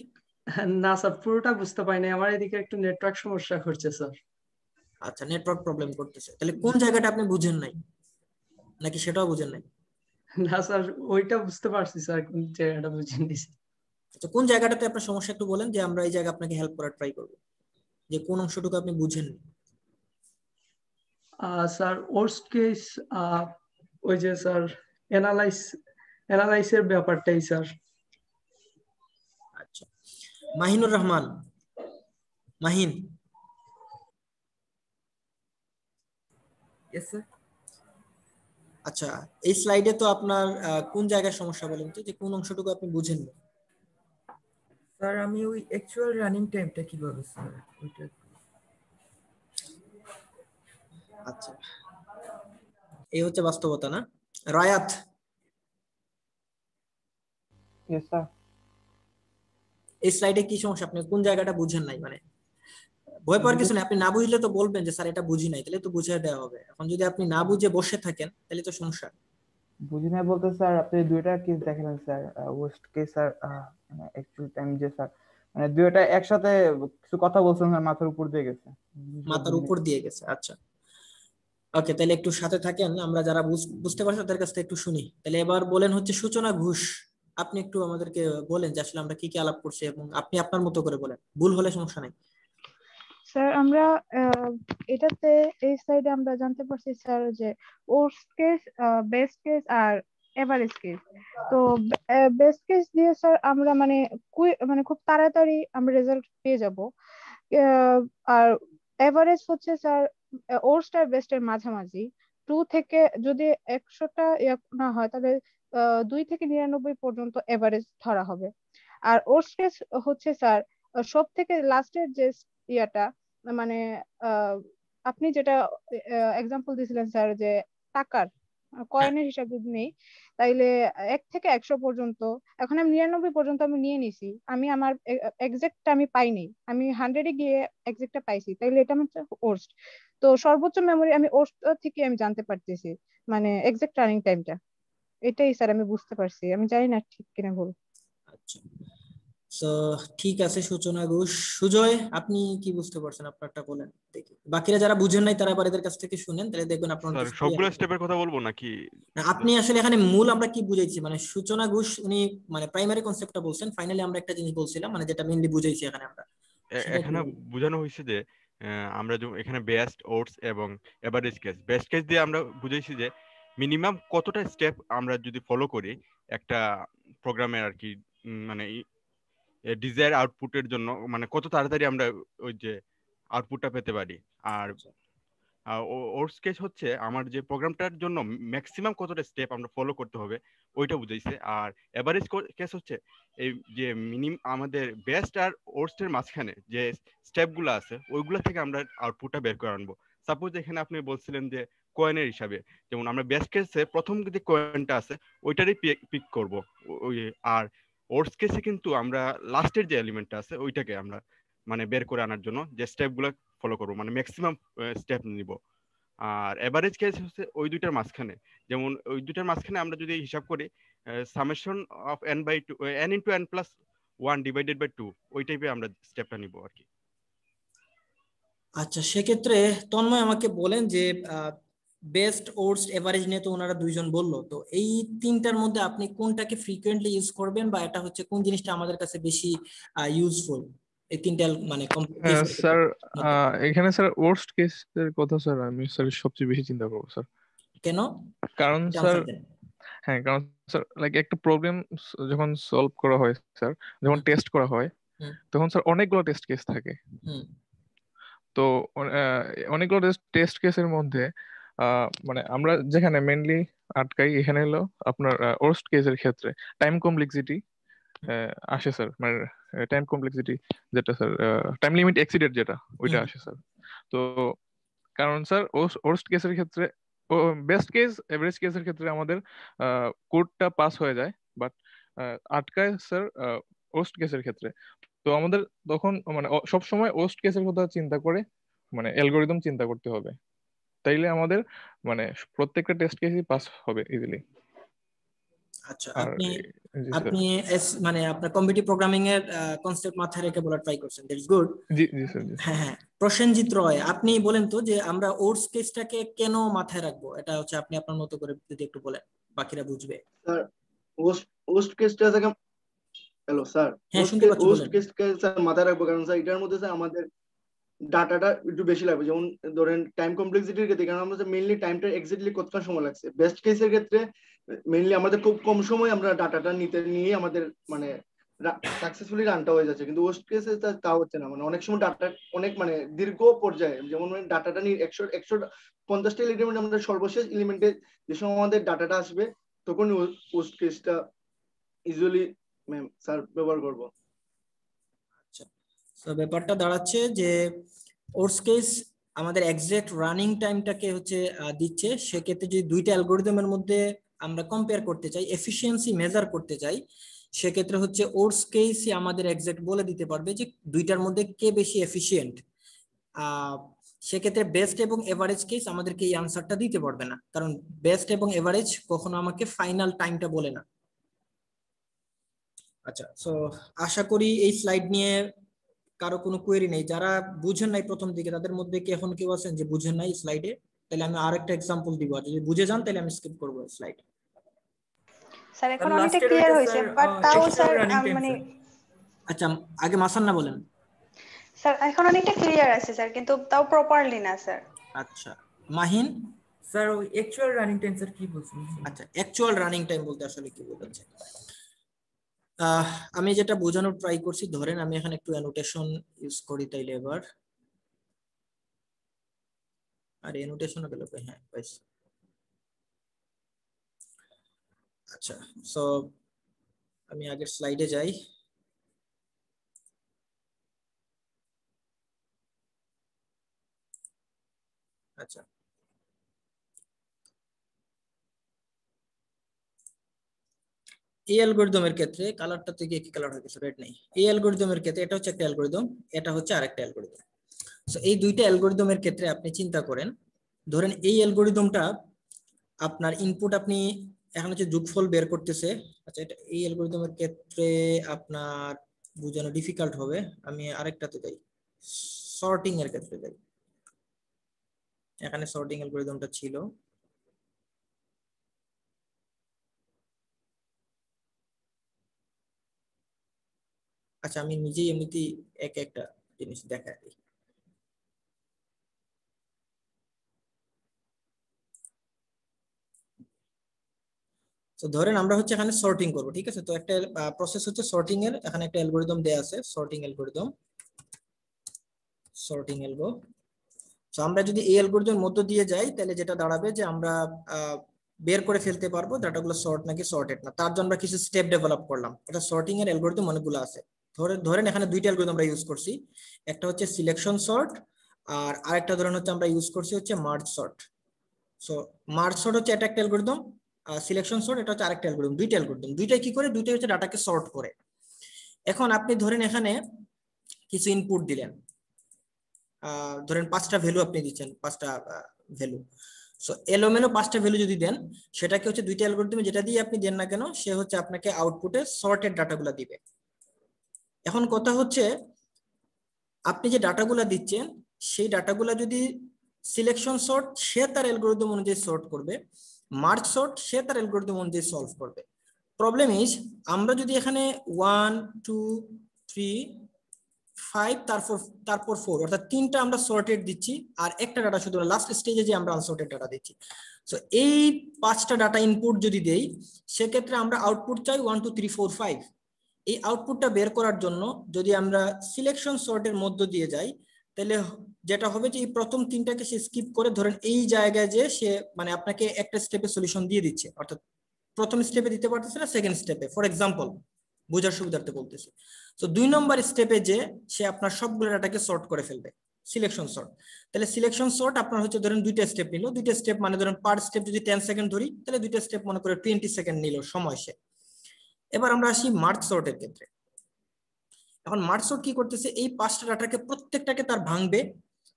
না স্যার, পুরোটা বুঝতে পারিনি, আমার এদিকে একটু নেটওয়ার্ক সমস্যা করছে স্যার। আচ্ছা, নেটওয়ার্ক প্রবলেম করতেছে। তাহলে কোন জায়গাটা আপনি বুঝেন নাই, নাকি সেটাও বুঝেন নাই? না স্যার, ওইটা বুঝতে পারছি স্যার, কোন জায়গাটা বুঝিয়ে দিছি। আচ্ছা, কোন জায়গাটাতে আপনার সমস্যা একটু বলেন, যে আমরা এই জায়গায় আপনাকে হেল্প করার ট্রাই করব, যে কোন অংশটুকু আপনি বুঝেন। স্যার ওর্স্ট কেস ওই যে স্যার অ্যানালাইসের ব্যাপারটাই স্যার। আচ্ছা, মাহিনুর রহমান। মাহিন। Yes, sir. আচ্ছা, এই স্লাইডে তো আপনার কোন জায়গায় সমস্যা বলেন তো, যে কোন অংশটুকু আপনি বুঝেন না? স্যার আমি ওই অ্যাকচুয়াল রানিং টাইমটা কিভাবে স্যার ওইটা। আচ্ছা, এই হচ্ছে বাস্তবতা না? রায়াত। Yes, sir. এই স্লাইডে কি সমস্যা, আপনি কোন জায়গাটা বুঝেন নাই? মানে ভয় পাওয়ার কিছু নেই, আপনি না বুঝলে তো বলবেন যে স্যার এটা বুঝি নাই, তাহলে তো বুঝিয়ে দেওয়া হবে। এখন যদি আপনি না বুঝে বসে থাকেন তাহলে তো সমস্যা। বুঝি না বলতে স্যার আপনি দুইটা কেস দেখালেন স্যার, ওয়ার্স্ট কেস আর অ্যাকচুয়াল টাইম, যে স্যার মানে দুইটা একসাথে কিছু কথা বলছেন স্যার, মাথার উপর দিয়ে গেছে। মাথার উপর দিয়ে গেছে, আচ্ছা। ওকে, তাহলে একটু সাথে থাকেন, আমরা যারা বুঝতে পারছি তাদের কাছ থেকে একটু শুনি। তাহলে এবার বলেন হচ্ছে সূচনা ঘোষ, আপনি একটু আমাদেরকে বলেন যে আসলে আমরা কি কি আলাপ করছি, এবং আপনি আপনার মতো করে বলেন, ভুল হলে সমস্যা নাই। স্যার আমরা এটাতে এই সাইডে আমরা জানতে পারছি স্যার যে ওর্স্ট কেস, বেস্ট কেস আর এভারেজ কেস। তো বেস্ট কেস দিয়ে স্যার আমরা মানে খুব তাড়াতাড়ি আমরা রেজাল্ট পেয়ে যাব। আর এভারেজ হচ্ছে স্যার ওর্স্ট আর বেস্ট এর মাঝামাঝি। 2 থেকে যদি 100টা না হয় তাহলে 2 থেকে 99 পর্যন্ত এভারেজ ধরা হবে। আর ওর্স্ট কেস হচ্ছে স্যার সব থেকে লাস্টের যে ইয়াটা, মানে আহ, আপনি যেটা এক্সাম্পল দিয়েছিলেন স্যার যে টাকার কয়েনের হিসাব যদি নেই, তাইলে 1 থেকে 100 পর্যন্ত। এখন আমি 99 পর্যন্ত আমি নিয়ে নিছি, আমি আমার এক্সাক্ট আমি পাইনি, আমি 100-এ গিয়ে এক্সাক্টটা পাইছি, তাইলে এটা আমার ওর্স্ট। তো সর্বোচ্চ মেমরি আমি ওর্স্ট থেকে আমি জানতে পারতেছি, মানে এক্সাক্ট রানিং টাইমটা। এটাই স্যার আমি বুঝতে পারছি, আমি জানি না ঠিক কিনা ভুল। আচ্ছা, তো ঠিক আছে সূচনা ঘোষ। সুজয়, আপনি কি বুঝতে পারছেন? আপনারটা বলেন দেখি, বাকিরা যারা বুঝেন নাই তারা আবার এদের কাছ থেকে শুনেন, তাহলে দেখবেন আপনার স্যার সবগুলো স্টেপের কথা বলবো নাকি? না, আপনি আসলে এখানে মূল আমরা কি বুঝাইছি, মানে সূচনা ঘোষ উনি মানে প্রাইমারি কনসেপ্টটা বলছেন, ফাইনালি আমরা একটা জিনিস বলছিলাম, মানে যেটা মেইনলি বুঝাইছি এখানে আমরা, সেটা কি এখানে বলুন? বোঝানো হয়েছে যে আমরা এখানে বেস্ট, ওটস এবং এভারেজ কেস। বেস্ট কেস দিয়ে আমরা বুঝাইছি যে মিনিমাম কতটা স্টেপ আমরা যদি ফলো করি একটা প্রোগ্রামের আর কি, মানে ডিজায়ার আউটপুটের জন্য, মানে কত তাড়াতাড়ি আমরা ওই যে আউটপুটটা পেতে পারি। আর ওর্স কেস হচ্ছে আমার যে প্রোগ্রামটার জন্য ম্যাক্সিমাম কতটা স্টেপ আমরা ফলো করতে হবে ওইটা বুঝাইছে। আর এভারেজ কেস হচ্ছে এই যে আমাদের বেস্ট আর ওর্স্ট এর মাঝখানে যে স্টেপগুলো আছে ওইগুলো থেকে আমরা আউটপুটটা বের করে আনবো। সাপোজ এখানে আপনি বলছিলেন যে কয়েনের হিসাবে, যেমন আমরা বেস্ট কেসে প্রথম যে কয়েনটা আছে ওইটারই পিক করব ওই। আর ওর্স্ট কেসে কিন্তু আমরা লাস্টের যে এলিমেন্টটা আছে ওইটাকে আমরা মানে বের করে আনার জন্য যে স্টেপগুলো ফলো করবো, মানে ম্যাক্সিমাম স্টেপ নিব। আর এভারেজ কেস হচ্ছে ওই দুইটার মাঝখানে, যেমন ওই দুইটার মাঝখানে আমরা যদি হিসাব করি summation of n/2 n * n + 1 / 2 ওই টাইপে আমরা স্টেপটা নিব আর কি। আচ্ছা, সেক্ষেত্রে তন্ময় আমাকে বলেন যে বেস্ট ওয়ার্স্ট এভারেজ নিয়ে তো ওনারা দুইজন বললো, তো এই তিনটার মধ্যে আপনি কোনটাকে ফ্রিকোয়েন্টলি ইউজ করবেন, বা এটা হচ্ছে কোন জিনিসটা আমাদের কাছে বেশি ইউজফুল এই তিনটা মানে স্যার এখানে স্যার ওয়ার্স্ট কেসের কথা স্যার আমি স্যার সবচেয়ে বেশি চিন্তা করবো স্যার। কেন? কারণ স্যার কারণ স্যার লাইক একটা প্রবলেম যখন সলভ করা হয় স্যার, যখন টেস্ট করা হয় তখন স্যার অনেকগুলো টেস্ট কেস থাকে। তো অনেকগুলো টেস্ট কেসের মধ্যে মানে আমরা যেখানে মেইনলি আটকাই এখানে হলো আপনার ওয়ার্স্ট কেসের ক্ষেত্রে টাইম কমপ্লেক্সিটি আসে স্যার, মানে টাইম কমপ্লেক্সিটি যেটা স্যার টাইম লিমিট এক্সিডেড যেটা ওইটা আসে স্যার। তো কারণ স্যার ওয়ার্স্ট কেসের ক্ষেত্রে বেস্ট কেস এভারেজ কেসের ক্ষেত্রে আমাদের কোডটা পাস হয়ে যায়, বাট আটকায় স্যার ওয়ার্স্ট কেসের ক্ষেত্রে। তো আমাদের তখন মানে সব সময় ওয়ার্স্ট কেসের কথা চিন্তা করে মানে অ্যালগরিদম চিন্তা করতে হবে, তাইলে আমাদের মানে প্রত্যেকটা টেস্ট কেসই পাস হবে ইজিলি। আচ্ছা, আপনি মানে আপনার কম্পিটিটিভ প্রোগ্রামিং এর কনসেপ্ট মাথায় রেখে বলা ট্রাই করছেন, that's good. G G sir. হ্যাঁ হ্যাঁ, প্রসেনজিৎ রয়, আপনি বলেন তো যে আমরা ওয়ার্স্ট কেসটাকে কেন মাথায় রাখবো, এটা হচ্ছে আপনি আপনার মতো করে যদি একটু বলেন, বাকিরা বুঝবে। স্যার ওয়ার্স্ট কেসটা থেকে হ্যালো স্যার, হ্যাঁ শুনতে পাচ্ছি, ওয়ার্স্ট কেসটা স্যার মাথায় রাখবো কারণ স্যার এটার মধ্যে স্যার আমাদের ডাটাটা একটু বেশি লাগবে। যেমন ধরেন টাইম কমপ্লেক্সিটির ক্ষেত্রে, কারণ আমাদের মেইনলি টাইমটা এক্স্যাক্টলি কতক্ষণ সময় লাগছে। বেস্ট কেসের ক্ষেত্রে মেইনলি আমাদের খুব কম সময় আমরা ডাটাটা নিয়ে আমাদের মানে সাকসেসফুলি রানটা হয়ে যাচ্ছে, কিন্তু ওয়ার্স্ট কেসে তা হচ্ছে না। মানে অনেক সময় ডাটা অনেক মানে দীর্ঘ পর্যায়ে, যেমন ডাটাটা নিয়ে 150টা এলিমেন্ট আমাদের সর্বশেষ এলিমেন্টে যে সময় আমাদের ডাটাটা আসবে তখন ওয়ার্স্ট কেসটা ইউজুয়ালি স্যার ব্যবহার করবো। আচ্ছা, তো ব্যাপারটা দাঁড়াচ্ছে যে ওয়ার্স্ট কেস আমাদের এক্সাক্ট রানিং টাইমটাকে হচ্ছে দিচ্ছে। সেক্ষেত্রে যদি দুইটা অ্যালগরিদমের মধ্যে আমরা কম্পেয়ার করতে চাই, এফিসিয়েন্সি মেজার করতে চাই, সেক্ষেত্রে হচ্ছে ওয়ার্স্ট কেসই আমাদের এক্সাক্ট বলে দিতে পারবে যে দুইটার মধ্যে কে বেশি এফিসিয়েন্ট। সেক্ষেত্রে বেস্ট এবং এভারেজ কেস আমাদেরকে এই আনসারটা দিতে পারবে না, কারণ বেস্ট এবং এভারেজ কখনো আমাকে ফাইনাল টাইমটা বলে না। আচ্ছা, সো আশা করি এই স্লাইড নিয়ে কারো কোনো কোয়েরি নেই। যারা বুঝেন নাই প্রথম দিকে তাদের মধ্যে কি এখন কেউ আছেন যে বুঝেন নাই স্লাইডে? তাহলে আমি আরেকটা এক্সাম্পল দিব, আর যদি বুঝে যান তাহলে আমি স্কিপ করব স্লাইড। স্যার এখন অনেকটা ক্লিয়ার হয়েছে, বাট তাও স্যার মানে আচ্ছা আগে মাসান্না বলেন। স্যার এখন অনেকটা ক্লিয়ার আছে স্যার, কিন্তু তাও প্রপারলি না স্যার। আচ্ছা মাহিন স্যার ওই অ্যাকচুয়াল রানিং টাইম স্যার কি বলছেন? আচ্ছা, অ্যাকচুয়াল রানিং টাইম বলতে আসলে কি বোঝাচ্ছে? আমি যেটা বোঝানোর ট্রাই করছি, ধরেন আমি এখানে একটু অ্যানোটেশন ইউজ করি, তাইলে এবার আর অ্যানোটেশন গেল কই? হ্যাঁ পাইছি। আচ্ছা, সো আমি আগের স্লাইডে যাই। আচ্ছা, এই অ্যালগরিদমের ক্ষেত্রে কালারটা থেকে কি কালার হয়ে গেছে? রেড নেই। এই অ্যালগরিদমের ক্ষেত্রে এটা হচ্ছে একটা অ্যালগরিদম, এটা হচ্ছে আরেকটা অ্যালগরিদম। সো এই দুইটা অ্যালগরিদমের ক্ষেত্রে আপনি চিন্তা করেন, ধরেন এই অ্যালগরিদমটা আপনার ইনপুট আপনি এখন হচ্ছে যোগফল বের করতেছে। আচ্ছা, এটা এই অ্যালগরিদমের ক্ষেত্রে আপনার বোঝানো ডিফিকাল্ট হবে, আমি আরেকটাতে যাই, সর্টিং এর ক্ষেত্রে যাই। এখানে সর্টিং অ্যালগরিদমটা ছিল। আচ্ছা, আমি নিজেই এমনিতেই এক একটা জিনিস দেখাই দিই। তো ধরেন আমরা হচ্ছে এখানে সর্টিং করব, ঠিক আছে? তো একটা প্রসেস হচ্ছে সর্টিং এর, এখানে একটা অ্যালগরিদম দেয়া আছে, সর্টিং অ্যালগরিদম, সর্টিং অ্যালগো। তো আমরা যদি এই অ্যালগরিদমের মধ্য দিয়ে যাই তাহলে যেটা দাঁড়াবে যে আমরা বের করে ফেলতে পারবো ডাটাগুলো সর্ট নাকি সর্টেড না। তার জন্য আমরা কিছু স্টেপ ডেভেলপ করলাম। এটা সর্টিং এর অ্যালগরিদম অনেকগুলো আছে। ধরেন এখানে দুইটা অ্যালগরিদম আমরা ইউজ করছি, একটা হচ্ছে সিলেকশন সর্ট আর আরেকটা ধরেন হচ্ছে আমরা ইউজ করছি হচ্ছে merge sort. So merge sort হচ্ছে এটা একটা অ্যালগরিদম, সিলেকশন সর্ট এটা হচ্ছে আরেকটা অ্যালগরিদম। দুইটা অ্যালগরিদম, দুইটাই কি করে? দুইটাই হচ্ছে ডাটাকে সর্ট করে। এখন আপনি ধরেন এখানে কিছু ইনপুট দিলেন, ধরেন 5টা ভ্যালু আপনি দিচ্ছেন, 5টা ভ্যালু। সো এলোমেলো 5টা ভ্যালু যদি দেন, সেটাকে হচ্ছে দুইটা অ্যালগরিদমে যেটা দিয়ে আপনি দেন না কেন, সে হচ্ছে আপনাকে আউটপুটে সর্টেড ডাটাগুলো দিবে। এখন কথা হচ্ছে আপনি যে ডাটাগুলো দিচ্ছেন সেই ডাটাগুলা যদি সিলেকশন সর্ট সে তার অ্যালগরিদম অনুযায়ী সর্ট করবে, মার্জ সর্ট সে তার অ্যালগরিদম অনুযায়ী সলভ করবে। প্রবলেম ইজ আমরা যদি এখানে 1 2 3 5 তারপর 4 অর্থাৎ তিনটা আমরা সর্টেড দিচ্ছি আর একটা ডাটা শুধু লাস্ট স্টেজে যে আমরা আনসর্টেড ডাটা দিচ্ছি। সো এই 5টা ডাটা ইনপুট যদি দেই সেক্ষেত্রে আমরা আউটপুট চাই 1 2 3 4 5। এই আউটপুটটা বের করার জন্য যদি আমরা সিলেকশন সর্টের মধ্য দিয়ে যাই তাহলে যেটা হবে যে এই প্রথম তিনটাকে সে স্কিপ করে ধরেন এই জায়গায় যে সে মানে আপনাকে একটা স্টেপে সলিউশন দিয়ে দিচ্ছে, অর্থাৎ প্রথম স্টেপে দিতে পারতেছে না সেকেন্ড স্টেপে, ফর এক্সাম্পল বোঝার সুবিধার্থে বলতেছি। তো 2 নম্বর স্টেপে যে সে আপনার সবগুলো ডাটাকে সর্ট করে ফেলবে সিলেকশন সর্ট। তাহলে সিলেকশন সর্ট আপনার হচ্ছে ধরেন 2টা স্টেপ নিল, 2টা স্টেপ মানে ধরেন পার স্টেপ যদি 10 সেকেন্ড ধরি তাহলে 2টা স্টেপ মনে করে 20 সেকেন্ড নিল সময় সে। এবার আমরা আসি মার্জ সর্টের ক্ষেত্রে। এখন মার্জ সর্ট কি করতেছে, এই 5টা ডাটাকে প্রত্যেকটাকে তার ভাঙবে,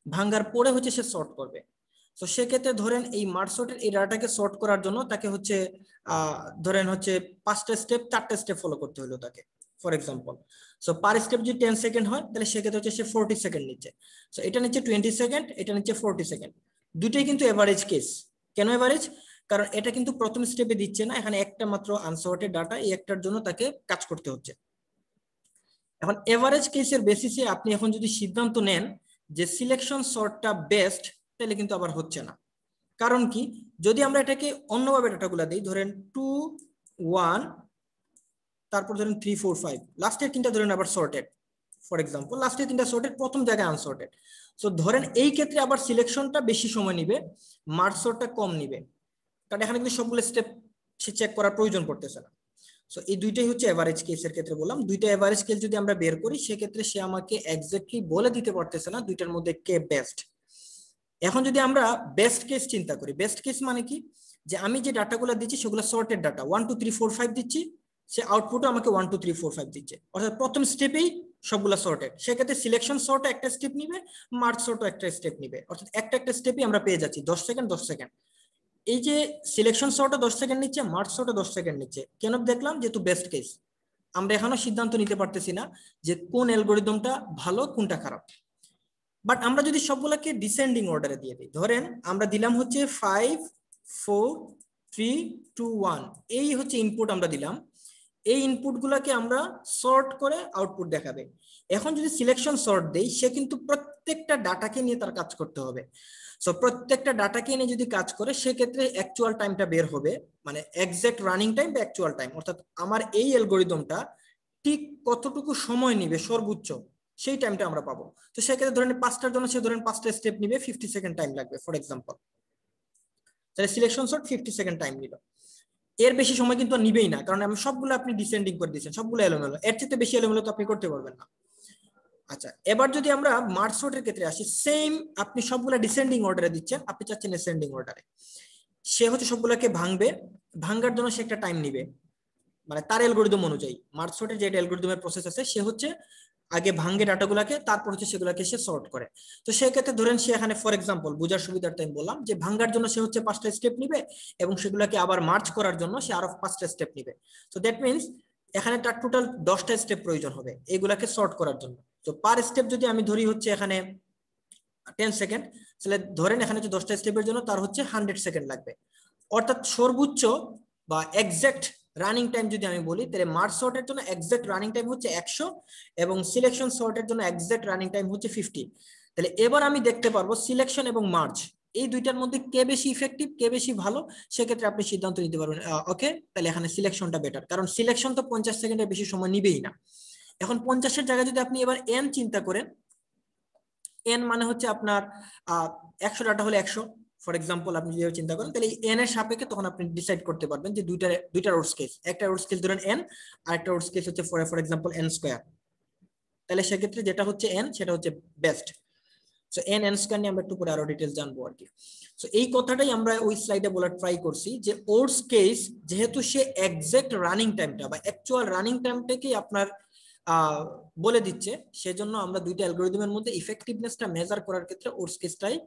ভাঙার পরে হচ্ছে সে সর্ট করবে। তো সেক্ষেত্রে ধরেন এই মার্জ সর্টের এই ডাটাকে সর্ট করার জন্য তাকে হচ্ছে ধরেন হচ্ছে 5টা স্টেপ 4টা স্টেপ ফলো করতে হলো তাকে, for example. So per step যদি 10 সেকেন্ড হয় তাহলে সেক্ষেত্রে হচ্ছে সে 40 সেকেন্ড নিচ্ছে। সো এটা নিচ্ছে 20 সেকেন্ড, এটা নিচ্ছে 40 সেকেন্ড। দুটোই কিন্তু এভারেজ কেস। কেন এভারেজ? কারণ এটা কিন্তু প্রথম স্টেপে দিচ্ছে না, এখানে একটা মাত্র আনসর্টেড ডাটা, এই একটার জন্য তাকে কাজ করতে হচ্ছে। এখন এভারেজ কেসের বেসিসে আপনি এখন যদি সিদ্ধান্ত নেন যে সিলেকশন সর্টটা বেস্ট তাহলে কিন্তু আবার হচ্ছে না। কারণ কি, যদি আমরা এটাকে অন্যভাবে ডাটাগুলো দিই, ধরেন 2 1 তারপর ধরেন 3 4 5, লাস্টের তিনটা ধরেন আবার সর্টেড, ফর এক্সাম্পল লাস্টের তিনটা সর্টেড, প্রথম জায়গায় আনসর্টেড। সো ধরেন এই ক্ষেত্রে আবার সিলেকশনটা বেশি সময় নিবে, মার্জ সর্টটা কম নিবে, কারণ এখানে কিন্তু সবগুলো স্টেপ সে চেক করার প্রয়োজন পড়তেছে না। সো এই দুইটাই হচ্ছে এভারেজ কেসের ক্ষেত্রে বললাম। দুইটা এভারেজ কেস যদি আমরা বের করি সেক্ষেত্রে সে আমাকে এক্স্যাক্টলি বলে দিতে পারতেছে না দুইটার মধ্যে কে বেস্ট। এখন যদি আমরা বেস্ট কেস চিন্তা করি, বেস্ট কেস মানে কি, যে আমি যে ডাটাগুলো দিচ্ছি সেগুলো সর্টেড ডাটা, 1 2 3 4 5 দিচ্ছি, সে আউটপুটও আমাকে 1 2 3 4 5 দিচ্ছে, অর্থাৎ প্রথম স্টেপেই সবগুলো সর্টেড। সেক্ষেত্রে সিলেকশন সর্টও একটা স্টেপ নিবে, মার্জ সর্টও একটা স্টেপ নিবে, অর্থাৎ একটা স্টেপই আমরা পেয়ে যাচ্ছি 10 সেকেন্ড 10 সেকেন্ড। এই যে সিলেকশন সর্টও 10 সেকেন্ড নিচ্ছে, মার্জ সর্টও 10 সেকেন্ড নিচ্ছে। কেন দেখলাম? যেহেতু বেস্ট কেস। আমরা এখনো সিদ্ধান্ত নিতে পারতেছি না যে কোন অ্যালগরিদমটা ভালো কোনটা খারাপ। বাট আমরা যদি সবগুলোকে ডিসেন্ডিং অর্ডারে দিয়ে দিই, ধরেন আমরা দিলাম হচ্ছে 5 4 3 2 1, এই হচ্ছে ইনপুট আমরা দিলাম। এই ইনপুট গুলাকে আমরা সর্ট করে আউটপুট দেখাবে। এখন যদি সিলেকশন সর্ট দেই, সে কিন্তু প্রত্যেকটা ডাটাকে নিয়ে তার কাজ করতে হবে। সো প্রত্যেকটা ডাটাকে নিয়ে যদি কাজ করে সেক্ষেত্রে অ্যাকচুয়াল টাইমটা বের হবে, মানে এক্সাক্ট রানিং টাইম বা অ্যাকচুয়াল টাইম, অর্থাৎ আমার এই অ্যালগরিদমটা ঠিক কতটুকু সময় নিবে সর্বোচ্চ, সেই টাইমটা আমরা পাবো। তো সেক্ষেত্রে ধরেন 5টার জন্য সে ধরেন 5টা স্টেপ নিবে, 50 সেকেন্ড টাইম লাগবে, ফর এক্সাম্পল। তাহলে সিলেকশন সর্ট 50 সেকেন্ড টাইম নিল। এর বেশি সময় কিন্তু নিবেই না, কারণ আমি সবগুলো আপনি ডিসেন্ডিং করে দিয়েছেন, সবগুলো এলোমেলো, এর চেয়ে বেশি এলোমেলো তো আপনি করতে পারবেন না। আচ্ছা, এবার যদি আমরা মার্জ সর্টের ক্ষেত্রে আসি, সেম আপনি সবগুলো ডিসেন্ডিং অর্ডারে দিচ্ছেন, আপনি চাচ্ছেন অ্যাসেন্ডিং অর্ডারে। সে হচ্ছে সবগুলোকে ভাঙবে, ভাঙার জন্য সে একটা টাইম নিবে, মানে তার অ্যালগরিদম অনুযায়ী। মার্জ সর্টের যে অ্যালগরিদমের প্রসেস আছে, সে হচ্ছে আগে ভাঙে ডাটাগুলোকে, তারপর হচ্ছে সেগুলোকে সে সর্ট করে। তো সেই ক্ষেত্রে ধরেন সে এখানে ফর এক্সাম্পল বোঝার সুবিধার্থে আমি বললাম যে ভাঙার জন্য সে হচ্ছে 5টা স্টেপ নিবে এবং সেগুলোকে আবার মার্জ করার জন্য সে আরো 5টা স্টেপ নিবে। তো দ্যাট মিনস এখানে তার টোটাল 10টা স্টেপ প্রয়োজন হবে এগুলাকে সর্ট করার জন্য। তো পার স্টেপ যদি আমি ধরি হচ্ছে এখানে 10 সেকেন্ড, তাহলে ধরেন এখানে হচ্ছে 10টা স্টেপের জন্য তার হচ্ছে 100 সেকেন্ড লাগবে। অর্থাৎ সর্বোচ্চ বা এক্সাক্ট রানিং টাইম যদি আমি বলি, তাহলে মার্জ সর্টের জন্য এক্সাক্ট রানিং টাইম হচ্ছে 100 এবং সিলেকশন সর্টের জন্য এক্সাক্ট রানিং টাইম হচ্ছে 50। তাহলে এবার আমি দেখতে পারবো সিলেকশন এবং মার্জ এই দুইটার মধ্যে কে বেশি ইফেক্টিভ, কে বেশি ভালো, সেক্ষেত্রে আপনি সিদ্ধান্ত নিতে পারবেন ওকে তাহলে এখানে সিলেকশনটা বেটার, কারণ সিলেকশন তো 50 সেকেন্ডের বেশি সময় নিবেই না। এখন 50-এর জায়গায় যদি আপনি এবার এন চিন্তা করেন, এন মানে হচ্ছে আপনার 100 ডাটা হলে 100, ফর এক্সাম্পল আপনি যদি চিন্তা করেন, তাহলে এন এর সাপেক্ষে তখন আপনি ডিসাইড করতে পারবেন যে দুইটা রুট কেস, একটা রুট কেস ধরেন এন আর একটা রুট কেস হচ্ছে ফর এক্সাম্পল এন স্কয়ার। তাহলে সেক্ষেত্রে যেটা হচ্ছে এন সেটা হচ্ছে বেস্ট। সো এন স্কয়ার নিয়ে আমরা একটু পরে আরো ডিটেইলস জানবো আর কি। সো এই কথাটাই আমরা ওই স্লাইডে বলার ট্রাই করছি যে ওর্স কেস যেহেতু সে এক্সাক্ট রানিং টাইমটা বা অ্যাকচুয়াল রানিং টাইমটাকে আপনার বলে দিচ্ছে, সেজন্য আমরা দুইটা অ্যালগরিদমের মধ্যে ইফেক্টিভনেসটা মেজার করার ক্ষেত্রে ওর্স কেসটাই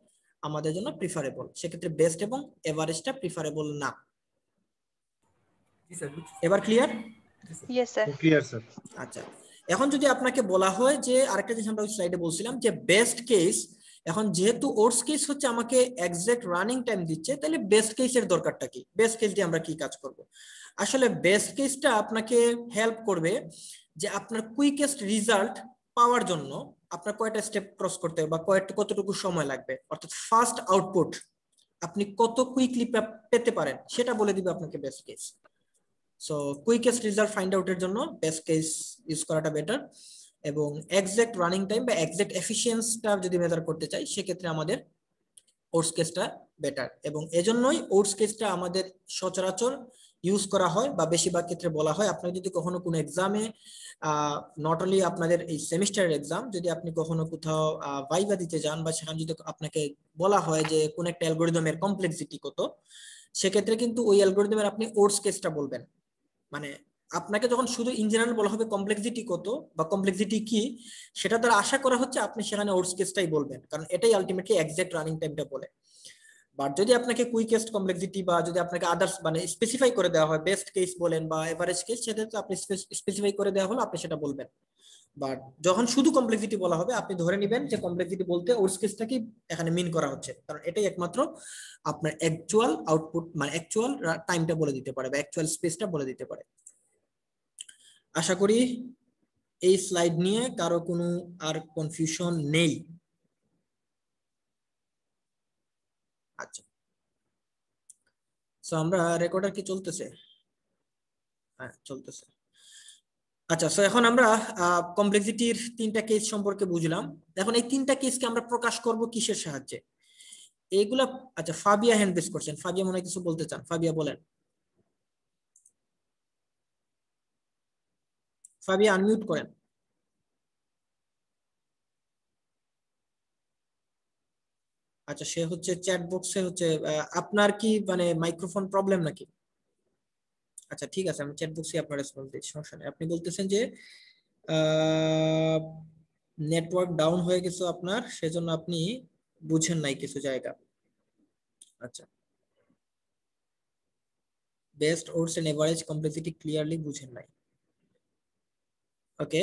আমাদের জন্য প্রিফারেবল, সেক্ষেত্রে বেস্ট এবং এভারেজটা প্রিফারেবল না। এবার clear? Yes sir. Clear sir. আচ্ছা, এখন যদি আপনাকে বলা হয় যে আরেকটা জিনিস আমরা ওই স্লাইডে বলছিলাম যে বেস্ট কেস এখন যেহেতু ওর্স কেস হচ্ছে আমাকে এক্সাক্ট রানিং টাইম দিচ্ছে, তাহলে বেস্ট কেসের দরকারটা কি? বেস্ট কেস দিয়ে আমরা কি কাজ করব? আসলে বেস্ট কেসটা আপনাকে হেল্প করবে যে আপনার কুইকেস্ট রেজাল্ট পাওয়ার জন্য আপনার কয়টা স্টেপ ক্রস করতে হবে বা কতটুকু সময় লাগবে, অর্থাৎ ফার্স্ট আউটপুট আপনি কত কুইকলি পেতে পারেন সেটা বলে দিবে আপনাকে best case. So quickest result find আউটের জন্য বেস্ট কেস ইউজ করাটা বেটার, এবং এক্সাক্ট রানিং টাইম বা এক্সাক্ট এফিসিয়েন্সিটা যদি মেজার করতে চাই সেক্ষেত্রে আমাদের ওটস কেসটা বেটার, এবং এজন্যই ওটস কেসটা আমাদের সচরাচর ইউজ করা হয় বা বেশিরভাগ ক্ষেত্রে বলা হয়। আপনার যদি কখনো কোনো এক্সামে নট অনলি আপনাদের এই সেমিস্টারের এক্সাম, যদি আপনি কখনো কোথাও ভাইভা দিতে যান বা সেখানে যদি আপনাকে বলা হয় যে কোন একটা অ্যালগরিদমের কমপ্লেক্সিটি কত, সেক্ষেত্রে কিন্তু ওই অ্যালগরিদমের আপনি ওটস কেসটা বলবেন। মানে আপনাকে যখন শুধু ইন জেনারেল বলা হবে কমপ্লেক্সিটি কত বা কমপ্লেক্সিটি কি, সেটা দ্বারা আশা করা হচ্ছে আপনি সেখানে ওটস কেসটাই বলবেন, কারণ এটাই আলটিমেটলি এক্সাক্ট রানিং টাইমটা বলে। বাট যদি আপনাকে কুইকেস্ট কমপ্লেক্সিটি বা যদি আপনাকে আদার্স মানে স্পেসিফাই করে দেওয়া হয়, বেস্ট কেস বলেন বা এভারেজ কেস, সেটা তো আপনি স্পেসিফাই করে দেওয়া হলো, আপনি সেটা বলবেন। বাট যখন শুধু কমপ্লেক্সিটি বলা হবে আপনি ধরে নেবেন যে কমপ্লেক্সিটি বলতে ওটস কেসটাকে এখানে মিন করা হচ্ছে, কারণ এটাই একমাত্র আপনার অ্যাকচুয়াল আউটপুট মানে অ্যাকচুয়াল টাইমটা বলে দিতে পারে বা অ্যাকচুয়াল স্পেসটা বলে দিতে পারে। আশা করি এই স্লাইড নিয়ে কারো কোনো আর কনফিউশন নেই। আচ্ছা, সো আমরা রেকর্ডার কি চলতেছে? হ্যাঁ চলতেছে। আচ্ছা, সো এখন আমরা কমপ্লেক্সিটির 3টা কেস সম্পর্কে বুঝলাম। এখন এই 3টা কেসকে আমরা প্রকাশ করব কিসের সাহায্যে? এইগুলা আচ্ছা, ফাবিয়া হ্যান্ড রেজ করছেন। ফাবিয়া মনে হয় কিছু বলতে চান, ফাবিয়া বলেন। ফাবিয়া আনমিউট করেন। আচ্ছা, সে হচ্ছে চ্যাট বক্সে হচ্ছে আপনার কি মানে মাইক্রোফোন প্রবলেম নাকি? আচ্ছা ঠিক আছে, আমি চ্যাট বক্সে আপনার রেসপন্স দিচ্ছি, সমস্যা নেই। আপনি বলতেছেন যে নেটওয়ার্ক ডাউন হয়ে গেছে আপনার, সেজন্য আপনি বুঝেন নাই কিছু জায়গা। আচ্ছা, বেস্ট ওডস এন্ড এভারেজ কমপ্লেক্সিটি ক্লিয়ারলি বুঝেন নাই। ওকে,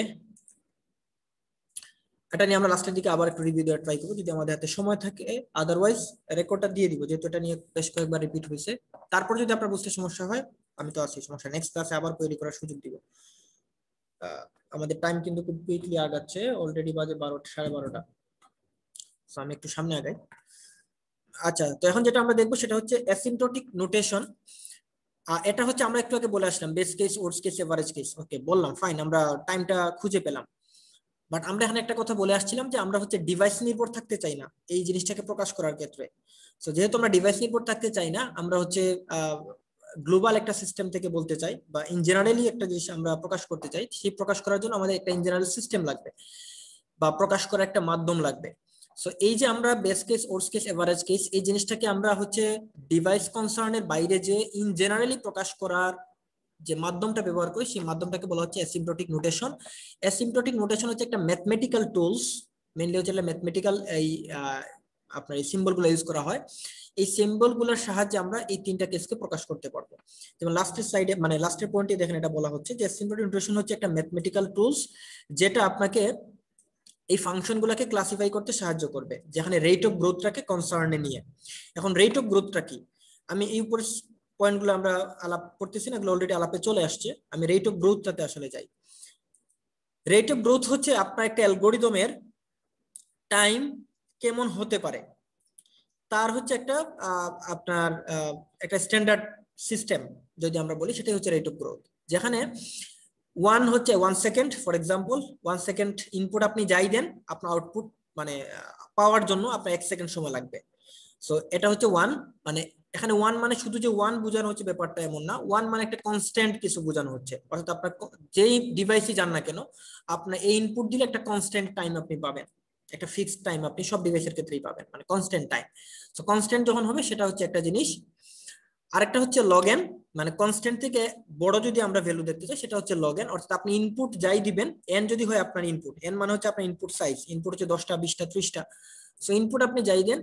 এটা নিয়ে আমরা লাস্টের দিকে আবার একটু রিভিউ দেওয়ার ট্রাই করবো যদি আমাদের হাতে সময় থাকে, আদারওয়াইজ রেকর্ডটা দিয়ে দিব, যেহেতু এটা নিয়ে বেশ কয়েকবার রিপিট হয়েছে। তারপর যদি আপনার বুঝতে সমস্যা হয় আমি তো আছি, সমস্যা নেক্সট ক্লাসে আবার তৈরি করার সুযোগ দিব। আমাদের টাইম কিন্তু খুব কুইকলি আগাচ্ছে, অলরেডি বাজে 12টা 12:30। সো আমি একটু সামনে আগাই। আচ্ছা, তো এখন যেটা আমরা দেখবো সেটা হচ্ছে অ্যাসিম্পটোটিক নোটেশন। এটা হচ্ছে আমরা একটু আগে বলে আসলাম best case, odds case, average case. Okay, বললাম ফাইন, আমরা টাইমটা খুঁজে পেলাম। বাট আমরা এখানে একটা কথা বলে আসছিলাম যে আমরা হচ্ছে ডিভাইস নির্ভর থাকতে চাই না এই জিনিসটাকে প্রকাশ করার ক্ষেত্রে। সো যেহেতু আমরা ডিভাইস নির্ভর থাকতে চাই না, আমরা হচ্ছে গ্লোবাল একটা সিস্টেম থেকে বলতে চাই বা ইন জেনারেলি একটা জিনিস আমরা প্রকাশ করতে চাই, সেই প্রকাশ করার জন্য আমাদের একটা ইন জেনারেল সিস্টেম লাগবে বা প্রকাশ করার একটা মাধ্যম লাগবে। সো এই যে আমরা best case, odds case, average case, এই জিনিসটাকে আমরা হচ্ছে ডিভাইস কনসার্নের বাইরে যে ইন জেনারেলি প্রকাশ করার যে মাধ্যমটা ব্যবহার করি, সেই মাধ্যমটাকে বলা হচ্ছে অ্যাসিম্পটোটিক নোটেশন। অ্যাসিম্পটোটিক নোটেশন হচ্ছে একটা ম্যাথমেটিক্যাল টুলস, মেইনলি হচ্ছে ম্যাথমেটিক্যাল এই আপনার এই সিম্বলগুলো ইউজ করা হয়। এই সিম্বলগুলোর সাহায্যে আমরা এই 3টা কেসকে প্রকাশ করতে পারবো। যেমন লাস্টের স্লাইডে মানে লাস্টের পয়েন্টে দেখেন এটা বলা হচ্ছে যে অ্যাসিম্পটোটিক নোটেশন হচ্ছে একটা ম্যাথমেটিক্যাল টুলস যেটা আপনাকে এই ফাংশনগুলোকে ক্লাসিফাই করতে সাহায্য করবে, যেখানে রেট অফ গ্রোথটাকে কনসার্নে নিয়ে। এখন রেট অফ গ্রোথটা কি, আমি এই উপরে পয়েন্টগুলো আমরা আলাপ করতেছি না, এগুলো অলরেডি আলাপে চলে আসছে। আমি রেট অফ গ্রোথটাতে আসলে যাই। রেট অফ গ্রোথ হচ্ছে আপনার একটা অ্যালগরিদমের টাইম কেমন হতে পারে তার হচ্ছে একটা আপনার একটা স্ট্যান্ডার্ড সিস্টেম যদি আমরা বলি, সেটাই হচ্ছে রেট অফ গ্রোথ। যেখানে 1 হচ্ছে 1 second, for example 1 second input আপনি যাই দেন, আপনার আউটপুট মানে পাওয়ার জন্য আপনার 1 সেকেন্ড সময় লাগবে। সো এটা হচ্ছে 1, মানে এখানে 1 মানে শুধু যে 1 বোঝানো হচ্ছে ব্যাপারটা এমন না, 1 মানে একটা কনস্ট্যান্ট কিছু বোঝানো হচ্ছে, অর্থাৎ আপনার যেই ডিভাইসই যান না কেন আপনার এই ইনপুট দিলে একটা কনস্ট্যান্ট টাইম আপনি পাবেন, একটা ফিক্সড টাইম আপনি সব ডিভাইসের ক্ষেত্রেই পাবেন, মানে কনস্ট্যান্ট টাইম। সো কনস্ট্যান্ট যখন হবে সেটা হচ্ছে একটা জিনিস। আরেকটা হচ্ছে লগ এন, মানে কনস্ট্যান্ট থেকে বড় যদি আমরা ভ্যালু দেখতে চাই সেটা হচ্ছে লগ এন, অর্থাৎ আপনি ইনপুট যাই দিবেন, এন যদি হয় আপনার ইনপুট, এন মানে হচ্ছে আপনার ইনপুট সাইজ, ইনপুট হচ্ছে 10টা 20টা 30টা। সো ইনপুট আপনি যাই দেন,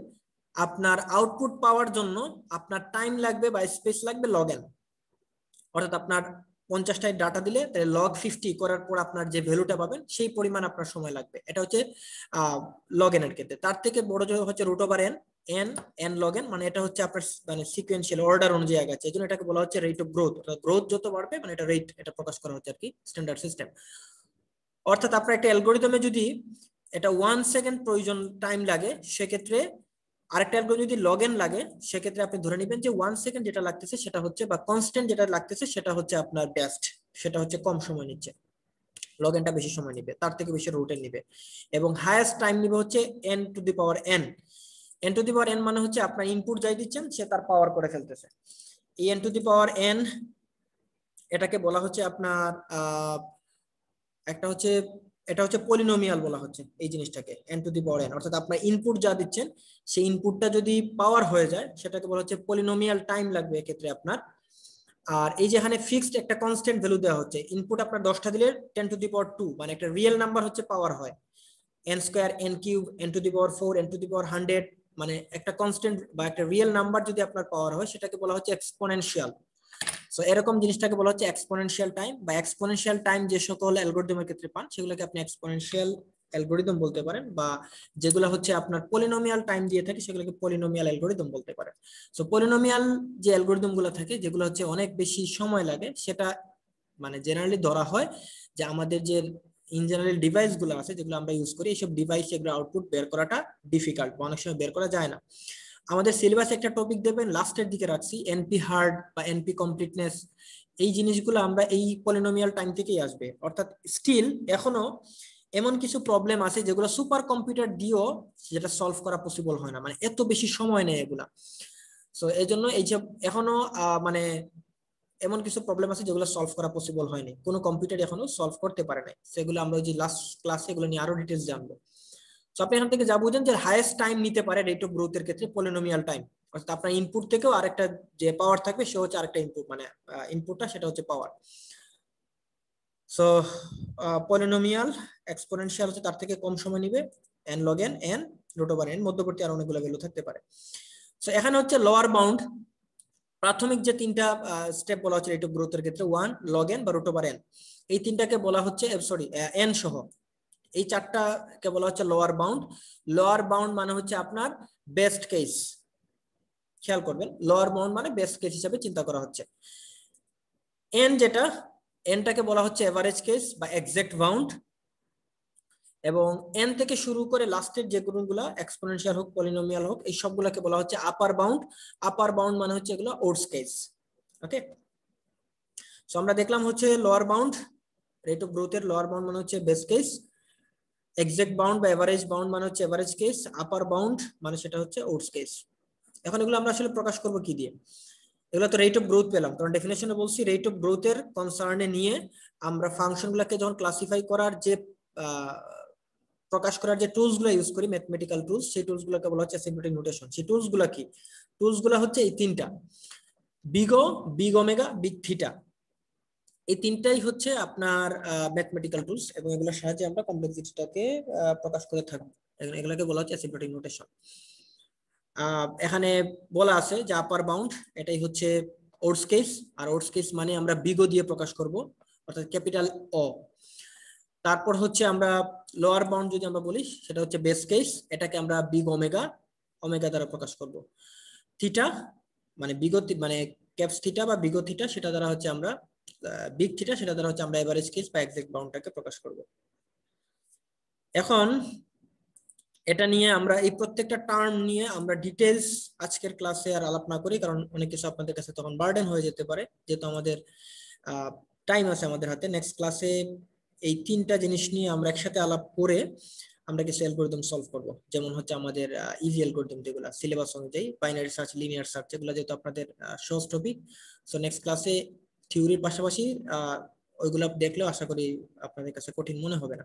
আপনার আউটপুট পাওয়ার জন্য আপনার টাইম লাগবে বা স্পেস লাগবে লগ এন, অর্থাৎ আপনার 50টা ডাটা দিলে তাহলে লগ 50 করার পর আপনার যে ভ্যালুটা পাবেন সেই পরিমাণ আপনার সময় লাগবে। এটা হচ্ছে লগ এন এর ক্ষেত্রে। তার থেকে বড় যে হচ্ছে root over n, n log n, মানে এটা হচ্ছে আপনার মানে সিকোয়েন্সিয়াল অর্ডার অনুযায়ী আগাচ্ছে, এই জন্য এটাকে বলা হচ্ছে রেট অফ গ্রোথ। গ্রোথ যত বাড়বে মানে এটা রেট, এটা প্রকাশ করা হচ্ছে আর কি স্ট্যান্ডার্ড সিস্টেম। অর্থাৎ আপনার একটা অ্যালগরিদমে যদি এটা 1 সেকেন্ড প্রয়োজন টাইম লাগে, সেক্ষেত্রে আরেকটা অ্যালগরিদম যদি লগ এন লাগে, সেক্ষেত্রে আপনি ধরে নেবেন যে 1 সেকেন্ড যেটা লাগতেছে সেটা হচ্ছে, বা কনস্ট্যান্ট যেটা লাগতেছে সেটা হচ্ছে আপনার বেস্ট, সেটা হচ্ছে কম সময় নিচ্ছে, লগ এনটা বেশি সময় নিবে, তার থেকে বেশি রুট এন নিবে। এবং হাইয়েস্ট টাইম নিবে হচ্ছে n to the power n। n to the power n মানে হচ্ছে আপনার ইনপুট যাই দিচ্ছেন সে তার পাওয়ার করে ফেলতেছে। এই n to the power n এটাকে বলা হচ্ছে আপনার একটা হচ্ছে, এটা হচ্ছে পলিনোমিয়াল বলা হচ্ছে এই জিনিসটাকে, n to the power n। অর্থাৎ আপনার ইনপুট যা দিচ্ছেন সেই ইনপুটটা যদি পাওয়ার হয়ে যায় সেটাকে বলা হচ্ছে পলিনোমিয়াল টাইম লাগবে এক্ষেত্রে আপনার। আর এই যে এখানে ফিক্সড একটা কনস্ট্যান্ট ভ্যালু দেওয়া হচ্ছে, ইনপুট আপনার 10টা দিলে 10 টু দি পাওয়ার 2 মানে একটা রিয়েল নাম্বার হচ্ছে পাওয়ার হয়, n square, n cube, n to the power 4, n to the power 100, মানে একটা কনস্ট্যান্ট বা একটা রিয়েল নাম্বার যদি আপনার পাওয়ার হয় সেটাকে বলা হচ্ছে এক্সপোনেনশিয়াল। সো এরকম জিনিসটাকে বলা হচ্ছে এক্সপোনেনশিয়াল টাইম, বা এক্সপোনেনশিয়াল টাইম যে সকল অ্যালগরিদমের ক্ষেত্রে পান সেগুলোকে আপনি এক্সপোনেনশিয়াল অ্যালগরিদম বলতে পারেন, বা যেগুলো হচ্ছে আপনার পলিনোমিয়াল টাইম দিয়ে থাকে সেগুলোকে পলিনোমিয়াল অ্যালগরিদম বলতে পারেন। সো পলিনোমিয়াল যে অ্যালগরিদম গুলো থাকে যেগুলো হচ্ছে অনেক বেশি সময় লাগে, সেটা মানে জেনারেলি ধরা হয় যে আমাদের যে ইন জেনারেল ডিভাইস গুলো আছে যেগুলো আমরা ইউজ করি, এইসব ডিভাইসে এগুলো আউটপুট বের করাটা ডিফিকাল্ট, অনেক সময় বের করা যায় না। আমাদের সিলেবাসে একটা টপিক দেবেন লাস্টের দিকে রাখছি, এনপি হার্ড বা এনপি কমপ্লিটনেস, এই জিনিসগুলো আমরা এই পলিনোমিয়াল টাইম থেকেই আসবে। অর্থাৎ স্টিল এখনো এমন কিছু প্রবলেম আছে যেগুলো সুপার কম্পিউটার দিয়েও যেটা সলভ করা পসিবল হয় না, মানে এত বেশি সময় নেয় এগুলা। সো এই জন্য এই যে এখনো মানে এমন কিছু প্রবলেম আছে যেগুলো সলভ করা পসিবল হয়নি, কোনো কম্পিউটার এখনো সলভ করতে পারে নাই, সেগুলো আমরা ওই যে লাস্ট ক্লাসে এগুলো নিয়ে আরো ডিটেইলস জানবো। সো আপনি এখান থেকে যা বুঝেন যে হাইয়েস্ট টাইম নিতে পারে রেট অফ গ্রোথের ক্ষেত্রে পলিনোমিয়াল টাইম, অর্থাৎ আপনার ইনপুট থেকেও আরেকটা যে পাওয়ার থাকবে সে হচ্ছে আরেকটা ইনপুট, মানে ইনপুটটা সেটা হচ্ছে পাওয়ার। সো পলিনোমিয়াল এক্সপোনেনশিয়াল হচ্ছে তার থেকে কম সময় নিবে, n log n, n root over n, মধ্যবর্তী আর অনেকগুলো ভ্যালু থাকতে পারে। সো এখানে হচ্ছে লোয়ার বাউন্ড, প্রাথমিক যে তিনটা স্টেপ বলা হচ্ছে রেট অফ গ্রোথের ক্ষেত্রে 1 log n বা রুট ওভার n, এই তিনটাকে বলা হচ্ছে সরি n সহ এই চারটাকে বলা হচ্ছে লোয়ার বাউন্ড। লোয়ার বাউন্ড মানে হচ্ছে আপনার বেস্ট কেস, খেয়াল করবেন লোয়ার বাউন্ড মানে বেস্ট কেস হিসেবে চিন্তা করা হচ্ছে। n যেটা, nটাকে বলা হচ্ছে এভারেজ কেস বা এক্সাক্ট বাউন্ড, এবং n থেকে শুরু করে লাস্টের যে গুণগুলা এক্সপোনেনশিয়াল হোক পলিনোমিয়াল হোক এই সবগুলোকে বলা হচ্ছে আপার বাউন্ড। আপার বাউন্ড মানে হচ্ছে এগুলো ওডস কেস। ওকে, সো আমরা দেখলাম হচ্ছে লোয়ার বাউন্ড, রেট অফ গ্রোথের লোয়ার বাউন্ড মানে হচ্ছে বেস্ট কেস, এক্সাক্ট বাউন্ড বা এভারেজ বাউন্ড মানে হচ্ছে এভারেজ কেস, আপার বাউন্ড মানে সেটা হচ্ছে ওডস কেস। এখন এগুলো আমরা আসলে প্রকাশ করব কি দিয়ে? এগুলো তো রেট অফ গ্রোথ পেলাম, কারণ ডেফিনেশনে বলছি রেট অফ গ্রোথের কনসার্নে নিয়ে আমরা ফাংশনগুলোকে যখন ক্লাসিফাই করার যে প্রকাশ করার যে টুলস গুলো ইউজ করি, ম্যাথমেটিক্যাল টুলস, সেই টুলস গুলোকে বলা হচ্ছে অ্যাসিম্পটোটিক নোটেশন। সেই টুলস গুলো কি? টুলস গুলো হচ্ছে এই তিনটা, big O, big omega, big theta, এই তিনটাই হচ্ছে আপনার ম্যাথমেটিক্যাল টুলস, এবং এগুলোর সাহায্যে আমরা কমপ্লেক্সিটিটাকে প্রকাশ করে থাকবো। এগুলোকে বলা হচ্ছে অ্যাসিম্পটোটিক নোটেশন। এখানে বলা আছে যে আপার বাউন্ড এটাই হচ্ছে ওডস কেস, আর ওডস কেস মানে আমরা বিগ ও দিয়ে প্রকাশ করব, অর্থাৎ ক্যাপিটাল ও। তারপর হচ্ছে আমরা লোয়ার বাউন্ড যদি আমরা বলি সেটা হচ্ছে বেস কেস, এটাকে আমরা বিগ ওমেগা, ওমেগা দ্বারা প্রকাশ করব। থিটা মানে মানে ক্যাপস থিটা বা বিগ থিটা, সেটা দ্বারা হচ্ছে আমরা বিগ থিটা, সেটা দ্বারা হচ্ছে আমরা এভারেজ কেস বা এক্সাক্ট বাউন্ডটাকে প্রকাশ করব। এখন এটা নিয়ে আমরা এই প্রত্যেকটা টার্ম নিয়ে আমরা ডিটেইলস আজকের ক্লাসে আর আলাপ না করি, কারণ অনেক কিছু আপনাদের কাছে তখন বার্ডেন হয়ে যেতে পারে, যেহেতু আমাদের টাইম আছে আমাদের হাতে। নেক্সট ক্লাসে এই তিনটা জিনিস নিয়ে আমরা একসাথে আলাপ করে আমরা কিছু অ্যালগরিদম সলভ করব, যেমন হচ্ছে আমাদের ইজি অ্যালগরিদম যেগুলো সিলেবাস অনুযায়ী, বাইনারি সার্চ, লিনিয়ার সার্চ, এগুলো যেহেতু আপনাদের সহজ টপিক। সো নেক্সট ক্লাসে থিওরির পাশাপাশি ওইগুলো দেখলেও আশা করি আপনাদের কাছে কঠিন মনে হবে না।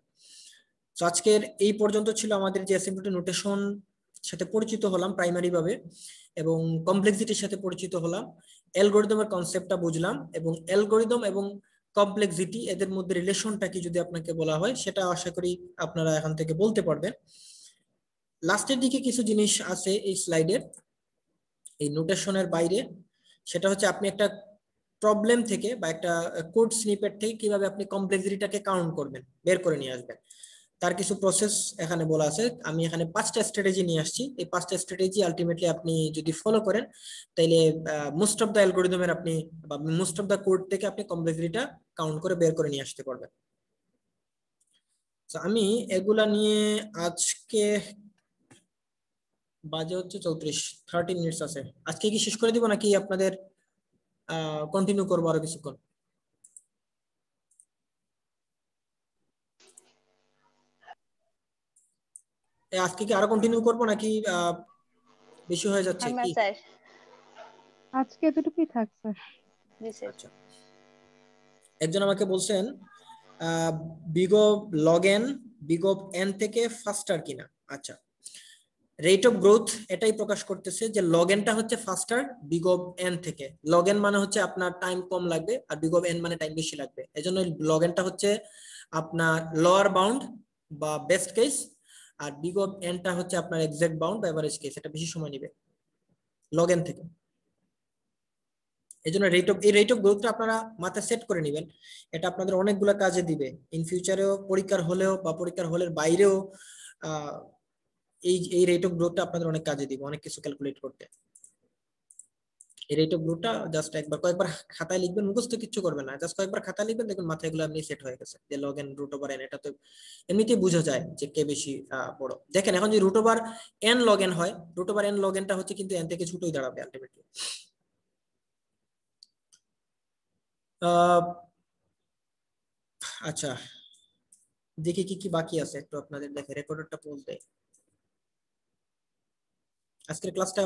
তো আজকের এই পর্যন্ত ছিল আমাদের যে অ্যাসিম্পটোটিক নোটেশন সাথে পরিচিত হলাম প্রাইমারি ভাবে, এবং কমপ্লেক্সিটির সাথে পরিচিত হলাম, অ্যালগরিদমের কনসেপ্টটা বুঝলাম, এবং অ্যালগরিদম এবং কমপ্লেক্সিটি এদের মধ্যে রিলেশনটা কি যদি আপনাকে বলা হয় সেটা আশা করি আপনারা এখান থেকে বলতে পারবেন। লাস্টের দিকে কিছু জিনিস আছে এই স্লাইডের এই নোটেশনের বাইরে, সেটা হচ্ছে আপনি একটা প্রবলেম থেকে বা একটা কোড স্নিপেট থেকে কিভাবে আপনি কমপ্লেক্সিটিটাকে কাউন্ট করবেন, বের করে নিয়ে আসবেন, তার কিছু প্রসেস এখানে বলা আছে। আমি এখানে 5টা স্ট্র্যাটেজি নিয়ে আসছি। এই 5টা স্ট্র্যাটেজি আলটিমেটলি আপনি যদি ফলো করেন তাহলে মোস্ট অফ দ্য অ্যালগরিদমের আপনি বা মোস্ট অফ দ্য কোড থেকে আপনি কমপ্লেক্সিটিটা কাউন্ট করে বের করে নিয়ে আসতে পারবেন। তো আমি এগুলা নিয়ে আজকে বাজে হচ্ছে 30 মিনিটস আছে, আজকে কি শেষ করে দিব নাকি আপনাদের কন্টিনিউ করবো আরো কিছুক্ষণ? আজকে কি আরো কন্টিনিউ করবো নাকি বেশি হয়ে যাচ্ছে কি? আজকে এতটুকুই থাক স্যার। আচ্ছা, একজন আমাকে বলছেন big of log N big of n থেকে ফাস্টার কিনা। আচ্ছা, রেট অফ গ্রোথ এটাই প্রকাশ করতেছে যে লগ এনটা হচ্ছে ফাস্টার বিগ অফ এন থেকে। লগ এন মানে হচ্ছে আপনার টাইম কম লাগবে আর বিগ অফ এন মানে টাইম বেশি লাগবে, এজন্য লগ এনটা হচ্ছে আপনার লোয়ার বাউন্ড বা বেস্ট কেস, আর বিগ অফ এনটা হচ্ছে আপনার এক্সাক্ট বাউন্ড বা এভারেজ কেস, এটা বেশি সময় নেবে লগ এন থেকে। এই জন্য রেট অফ গ্রোথটা আপনারা মাথায় সেট করে নেবেন, এটা আপনাদের অনেকগুলো কাজে দিবে ইন ফিউচারেও, পরীক্ষার হলেও বা পরীক্ষার হলের বাইরেও। এই রেট অফ গ্রোথটা আপনাদের অনেক কাজে দিবে, অনেক কিছু ক্যালকুলেট করতে। এই রেট অফ গ্রোথটা জাস্ট কয়েকবার খাতায় লিখবেন, মুখস্থ কিছু করবেন না, জাস্ট কয়েকবার খাতায় লিখবেন, দেখবেন মাথায় এগুলো আপনি সেট হয়ে গেছে যে log n root over n. এটা তো এমনিতেই বোঝা যায় যে কে বেশি বড়। দেখেন এখন যদি root over n log n হয়, রুট ওভার এন লগ এনটা হচ্ছে কিন্তু এন থেকে ছোটই দাঁড়াবে আলটিমেটলি। আচ্ছা, দেখি কি কি বাকি আছে একটু আপনাদের দেখে রেকর্ডারটা বলতে। আজকের ক্লাসটা